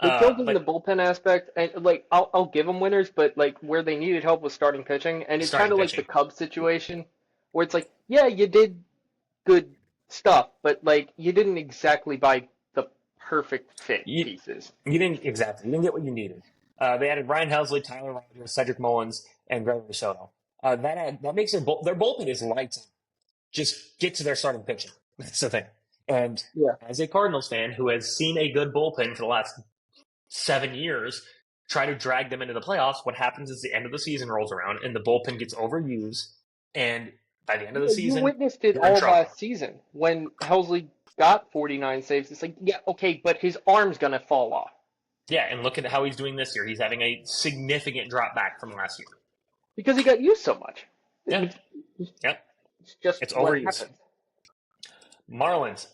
They killed it in the But bullpen aspect, and like I'll give them winners, but like where they needed help was starting pitching, and it's kind starting of like the pitching. Cubs situation, where it's like, yeah, you did good stuff, but like you didn't exactly buy the perfect fit You, pieces. you didn't get what you needed. They added Ryan Helsley, Tyler Rogers, Cedric Mullins, and Gregory Soto. That makes their bullpen is lights. Just get to their starting pitching. That's the thing. And Yeah. as a Cardinals fan who has seen a good bullpen for the last 7 years try to drag them into the playoffs, what happens is the end of the season rolls around and the bullpen gets overused. And by the end of the You season, witnessed it you're in all trouble. last season when Helsley got 49 saves. It's like, yeah, okay, but his arm's gonna fall off Yeah, and look at how he's doing this year. He's having a significant drop back from last year. because he got used so much. Yeah. Yep. It's just It's what overused. happens. Marlins,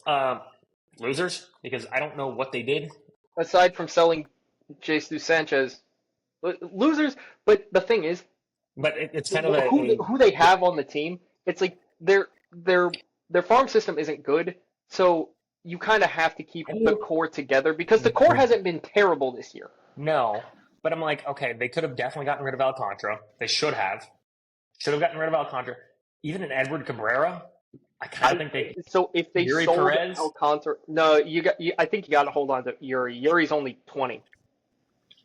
losers because I don't know what they did. Aside from selling Jesus Sanchez, losers. But the thing is, But it's kind of who they have on the team, it's like their farm system isn't good, so you kind of have to keep the core together because the core hasn't been terrible this year. No, but I'm like, okay, they could have definitely gotten rid of Alcantara. They should have gotten rid of Alcantara. Even an Edward Cabrera, I kind of think they. So if they Yuri sold Perez? Alcantara, no, I think you got to hold on to Yuri. Yuri's only 20.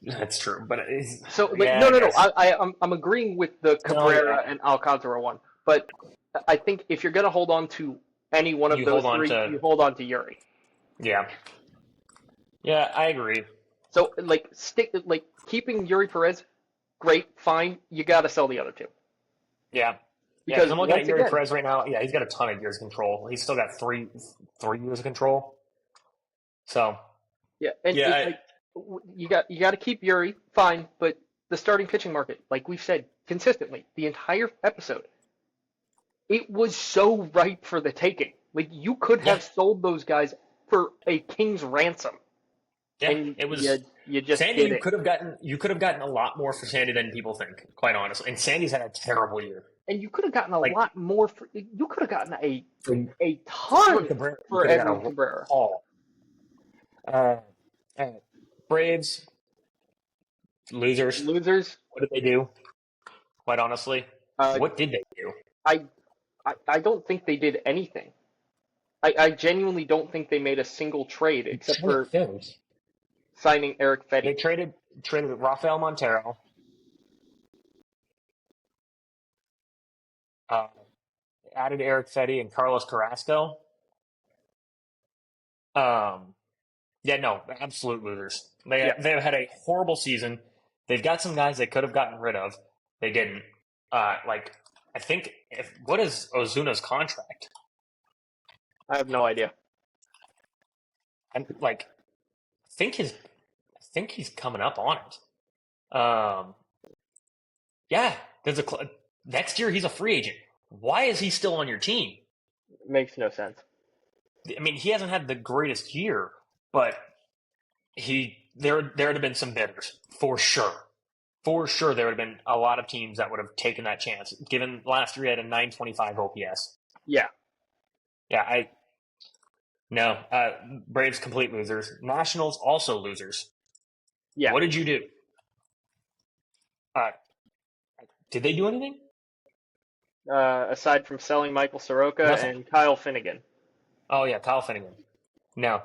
That's true, but So like, yeah, no. I I'm agreeing with the Cabrera and Alcantara one, but I think if you're gonna hold on to any one of You those hold on three, to- you hold on to Yuri. yeah, I agree. So like keeping Yuri Perez, great, fine. You got to sell the other two. Yeah, Because I'm looking at once Yuri again- Perez right now. Yeah, he's got a ton of years of control. He's still got three years of control. So Yeah, and Yeah, it's like, you got to keep Yuri, fine, but the starting pitching market, like we've said consistently, the entire episode, it was so ripe for the taking. Like you could have sold those guys for a king's ransom. yeah, And it was. you just Sandy, did you it. could have gotten a lot more for Sandy than people think, quite honestly. And Sandy's had a terrible year. And you could have gotten a Like- lot more. You could have gotten a For ton Cabrera, you for could have got Edwin a Cabrera. haul. Braves, losers. Losers. What did they do? Quite honestly, what did they do? I don't think they did anything. I genuinely don't think they made a single trade except for signing Eric They Fetty. traded Rafael Montero. Added Eric Fetty and Carlos Carrasco. Absolute losers. They've had a horrible season. They've got some guys they could have gotten rid of. They didn't. I think what is Ozuna's contract? I have no idea. I'm like, I think he's coming up on it. There's next year he's a free agent. Why is he still on your team? It makes no sense. I mean, he hasn't had the greatest year, but there would have been some bidders for sure. For sure, there would have been a lot of teams that would have taken that chance. Given last year he had a 925 OPS. Yeah. Yeah, Braves complete losers. Nationals also losers. Yeah. What did you do? Did they do anything? Aside from selling Michael Soroka Nothing. and Kyle Finnegan. Oh yeah, Kyle Finnegan. No.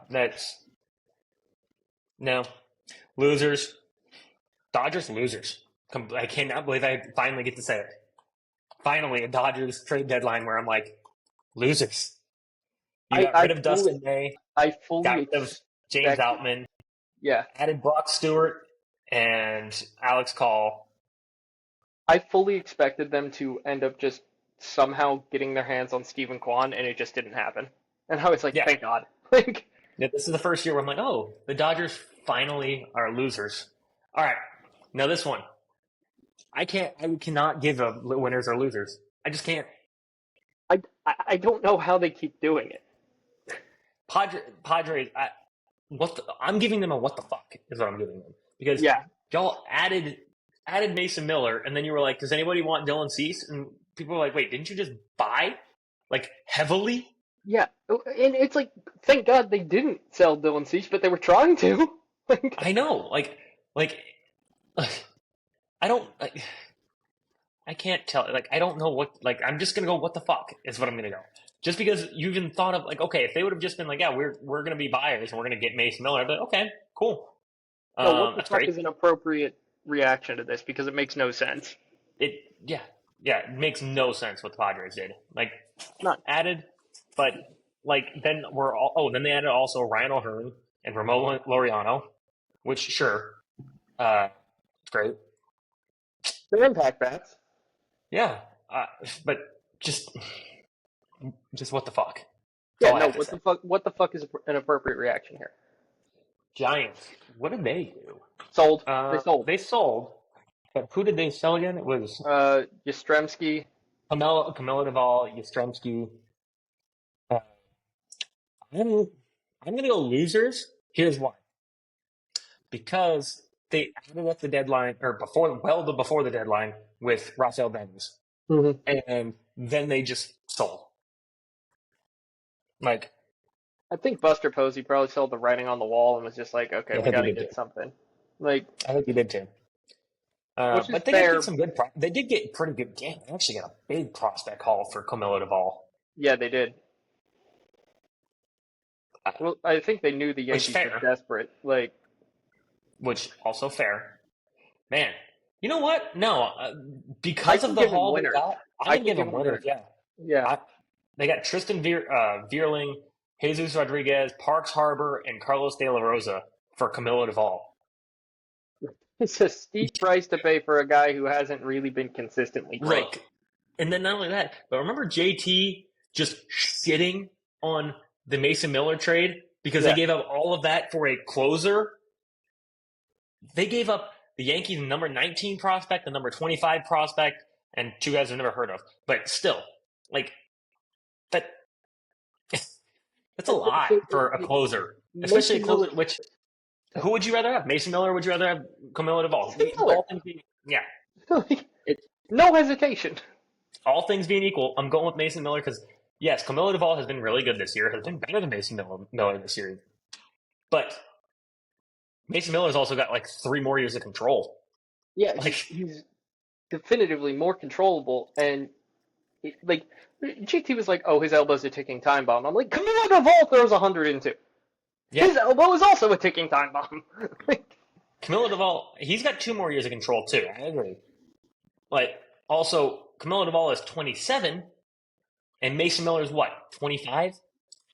Losers. Dodgers losers. I cannot believe I finally get to say it. Finally, a Dodgers trade deadline where I'm like, losers. You got rid of Dustin May. I fully Got rid of James Outman. Yeah. Added Brock Stewart and Alex Call. I fully expected them to end up just somehow getting their hands on Stephen Kwan, and it just didn't happen. And I was like, Yeah. thank God. Like, Yeah, this is the first year where I'm like, oh, the Dodgers finally are losers. All right, now this one, I cannot give a winners or losers. I just can't. I don't know how they keep doing it. Padres, I'm giving them a what the fuck is what I'm giving them because Yeah, y'all added Mason Miller, and then you were like, does anybody want Dylan Cease? And people were like, wait, didn't you just buy like heavily? yeah, and it's like, thank God they didn't sell Dylan Cease, but they were trying to. Like, I know, like I don't like. I can't tell. Like, I don't know what. Like, I'm just gonna go. What the fuck is what I'm gonna go. Just because you even thought of like, okay, if they would have just been like, yeah, we're gonna be buyers and we're gonna get Mason Miller, I'd be like, okay, cool. no, what the That's fuck great. is an appropriate reaction to this? Because it makes no sense. It yeah, it makes no sense what the Padres did. Like, None. added, but like then we're all. Oh, then they added also Ryan O'Hearn and Ramon Laureano, which sure, it's great. They're impact bats. Yeah, but just what the fuck? Yeah, That's all I no, have to say. what the fuck is an appropriate reaction here? Giants. What did they do? Sold. They sold. They sold. But who did they sell again? It was Yastrzemski. Camilla Duvall, Yastrzemski. Uh, I'm gonna go losers. Here's why. Because they added up the deadline or before the deadline with Rafael Devers, Mm-hmm. and then they just sold. Like, I think Buster Posey probably saw the writing on the wall and was just like, okay, I we think got to he did get too. something. Like, I think he did too. which is But they did fair. get some good. They did get pretty good. Damn, they actually got a big prospect haul for Camilla Duvall. Yeah, they did. Uh, Well, I think they knew the Which Yankees fair. were desperate. Like, Which also fair. Man, you know what? No, I because can of the give them haul they winners. got, I I can can give give them them winners. winners. Yeah, Yeah. they got Tristan Vierling, Jesus Rodriguez, Parks Harbor, and Carlos De La Rosa for Camilo Duvall. It's a steep price to pay for a guy who hasn't really been consistently great. Right, and then not only that, but remember JT just shitting on the Mason Miller trade because they Yeah. gave up all of that for a closer. They gave up the Yankees' number 19 prospect, the number 25 prospect, and two guys I've never heard of. But still, like that. That's a lot for a closer, especially a Mason closer. Miller. Which who would you rather have, Mason Miller? Or would you rather have Camilo Duvall? Mason Miller. All things being, yeah, it, No hesitation. all things being equal, I'm going with Mason Miller because yes, Camilo Duvall has been really good this year. Has been better than Mason Miller this year, but Mason Miller's also got like 3 more years of control. Yeah, Like, he's definitively more controllable, and like GT was like, "Oh, his elbow's a ticking time bomb." I'm like, Camilo Duvall throws 102. yeah, His elbow is also a ticking time bomb. Camilo Duvall, he's got 2 more years of control too. I agree. Like, also, Camilo Duvall is 27, and Mason Miller is what, 25?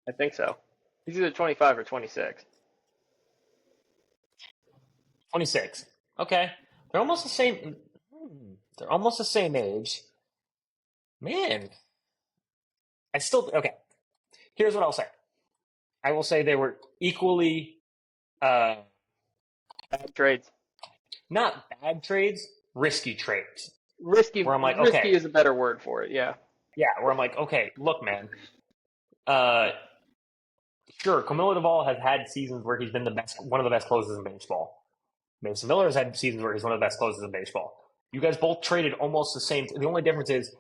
I think so. He's either 25 or 26. 26. Okay, they're almost the same. They're almost the same age. Man, I still okay. Here's what I'll say. I will say they were equally Bad trades. not bad trades, risky trades. Risky. Where I'm like, risky okay, is a better word for it. Yeah. yeah. Where I'm like, okay, look, man. Sure, Camilo Duvall has had seasons where he's been one of the best closers in baseball. Mason Miller has had seasons where he's one of the best closers in baseball. You guys both traded almost the same. The only difference is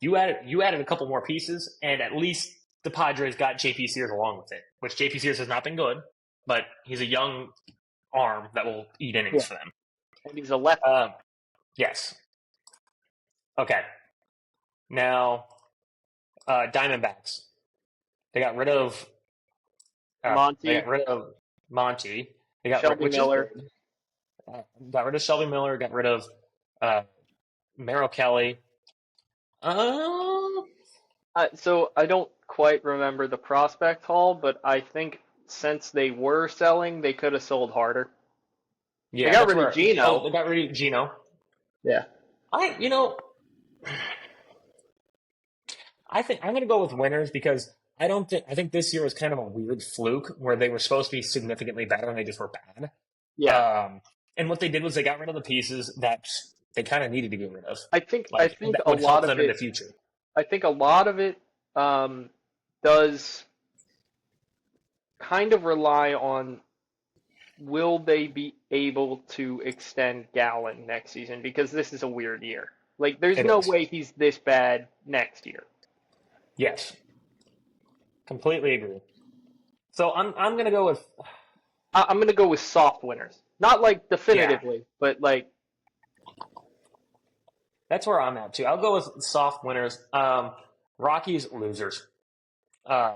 you added a couple more pieces, and at least the Padres got JP Sears along with it, which JP Sears has not been good, but he's a young arm that will eat innings for them. And he's a lefty. Yes. Okay. Now, Diamondbacks. They got rid of Monty. They got rid of Monty. They got Shelby Miller. Got rid of Shelby Miller. Got rid of Merrill Kelly. So I don't quite remember the prospect haul, but I think since they were selling, they could have sold harder. Yeah, They got rid of Gino. They got rid of Gino. Yeah. I you know I think I'm going to go with winners because I think this year was kind of a weird fluke where they were supposed to be significantly better and they just were bad. Yeah, And what they did was they got rid of the pieces that they kind of needed to get rid of, I like think that a would help lot of them in the it. future. I think a lot of it does kind of rely on will they be able to extend Gallon next season because this is a weird year. Like, there's It no is. way he's this bad next year. Yes, completely agree. So I'm going to go with I'm gonna go with soft winners, not like yeah. definitively, but like That's where I'm at too. I'll go with soft winners. Rockies losers. Um,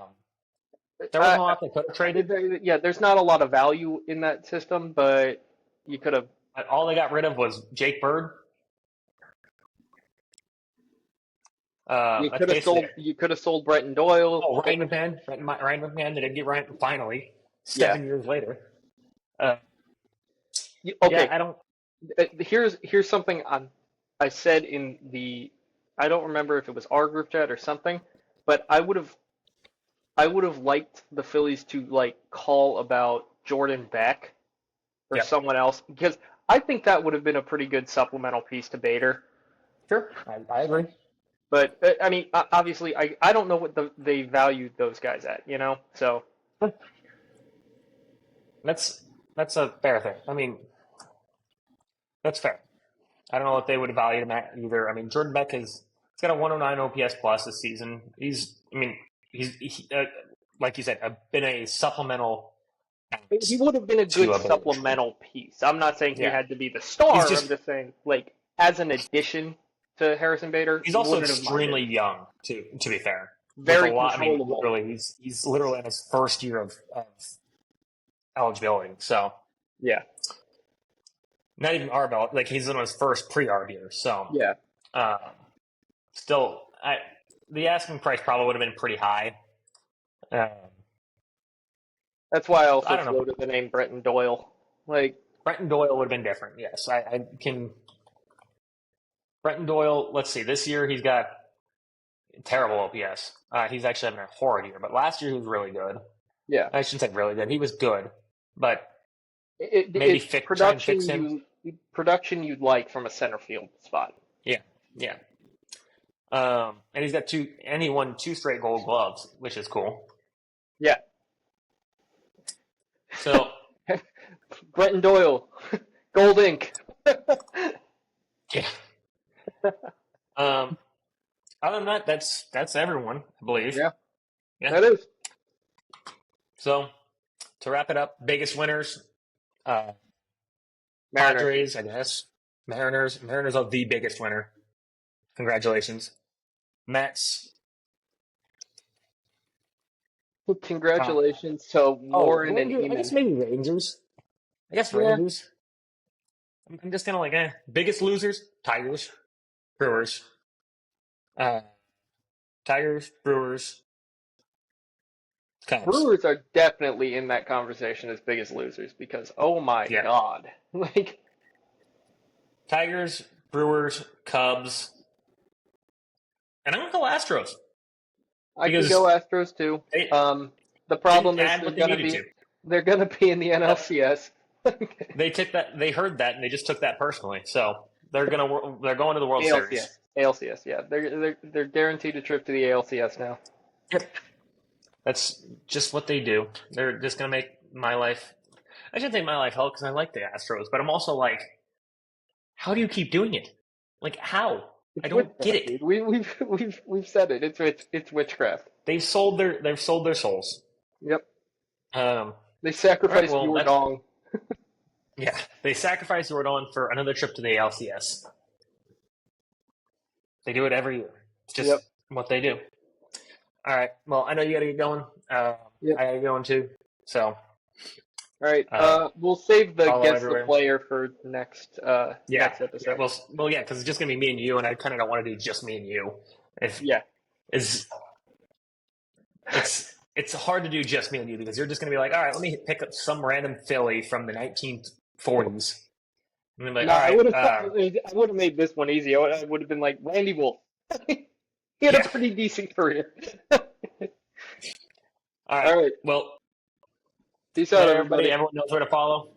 there wasn't a lot they could have traded. yeah. There's not a lot of value in that system, but you could have. All they got rid of was Jake Bird. That's basically it. You could have sold Bretton Doyle. Oh, Ryan McMahon. Ryan McMahon. They didn't get Ryan finally. Yeah. 7 years later. Uh, yeah, Okay. I don't. Here's something I said in the. I don't remember if it was our group chat or something, but I would have liked the Phillies to like call about Jordan Beck or Yeah, someone else because I think that would have been a pretty good supplemental piece to Bader. sure. I agree. But I mean, obviously, I don't know what they valued those guys at, you know. So That's that's a fair thing. I mean, that's fair. I don't know what they would value him at either. I mean, Jordan Beck he's got a 109 OPS plus this season. I mean, like you said, been a supplemental he would have been a to good a Bader. supplemental piece. I'm not saying he Yeah, had to be the he's star. I'm just just saying, like, as an addition to Harrison Bader, he's also wouldn't have minded. extremely young to be fair. With a Very lot, I mean, controllable. literally, he's literally in his first year of eligibility. So Yeah, not even RBL, like he's in his first pre-arb year. So yeah. um, still, the asking price probably would have been pretty high. Um, That's why I I also don't know. floated the name Bretton Doyle. Like, Brenton Doyle would have been different. Yes, I can. Brenton Doyle. Let's see. This year he's got terrible OPS. He's actually having a horrid year. But last year he was really good. yeah, I shouldn't say really good. He was good, but maybe it's try and fix him. production you'd like from a center field spot. Yeah, yeah. And he's got he won 2 straight Gold Gloves, which is cool. Yeah, So Bretton Doyle, Gold Ink. yeah. Um, other than that, that's everyone, I believe. Yeah, Yeah. that is. So to wrap it up, biggest winners, Mariners. Padres, I guess. Mariners are the biggest winner. Congratulations. Mets. Congratulations to Warren and Rangers, I guess Eamon. maybe Rangers. I guess Yeah. Rangers. I'm just kind of like, biggest losers, Tigers, Brewers. Tigers, Brewers, Cubs. Brewers are definitely in that conversation as biggest losers because oh my Yeah. god, like Tigers, Brewers, Cubs, and I'm gonna go Astros. I can Because go Astros too. They The problem didn't is add what they needed to. they're gonna be in the NLCS. They heard that, and they just took that personally. So they're going to the World Series. ALCS, yeah, they're guaranteed a trip to the ALCS now. Yep. That's just what they do. They're just going to make my life. I shouldn't say my life hell because I like the Astros, but I'm also like, how do you keep doing it? Like, how? I don't get it. Dude. We've said it. It's witchcraft. They've sold their souls. Yep. Um, They sacrificed All right, Yordong. yeah, they sacrificed Jordan for another trip to the ALCS. They do it every year. It's just what they do. All right. Well, I know you got to get going. I got to get going too. So. All right. We'll save the guess the player for next next episode. Yeah, well, yeah, because it's just gonna be me and you, and I kind of don't want to do just me and you. It's hard to do just me and you because you're just gonna be like, all right, let me pick up some random Philly from the 1940s And they're like, No, all right, I would have made this one easy. I would have been like Randy Wolf. He had a yeah, pretty decent career. all right. All right, Well, peace out, later, everybody. everybody. Everyone knows where to follow.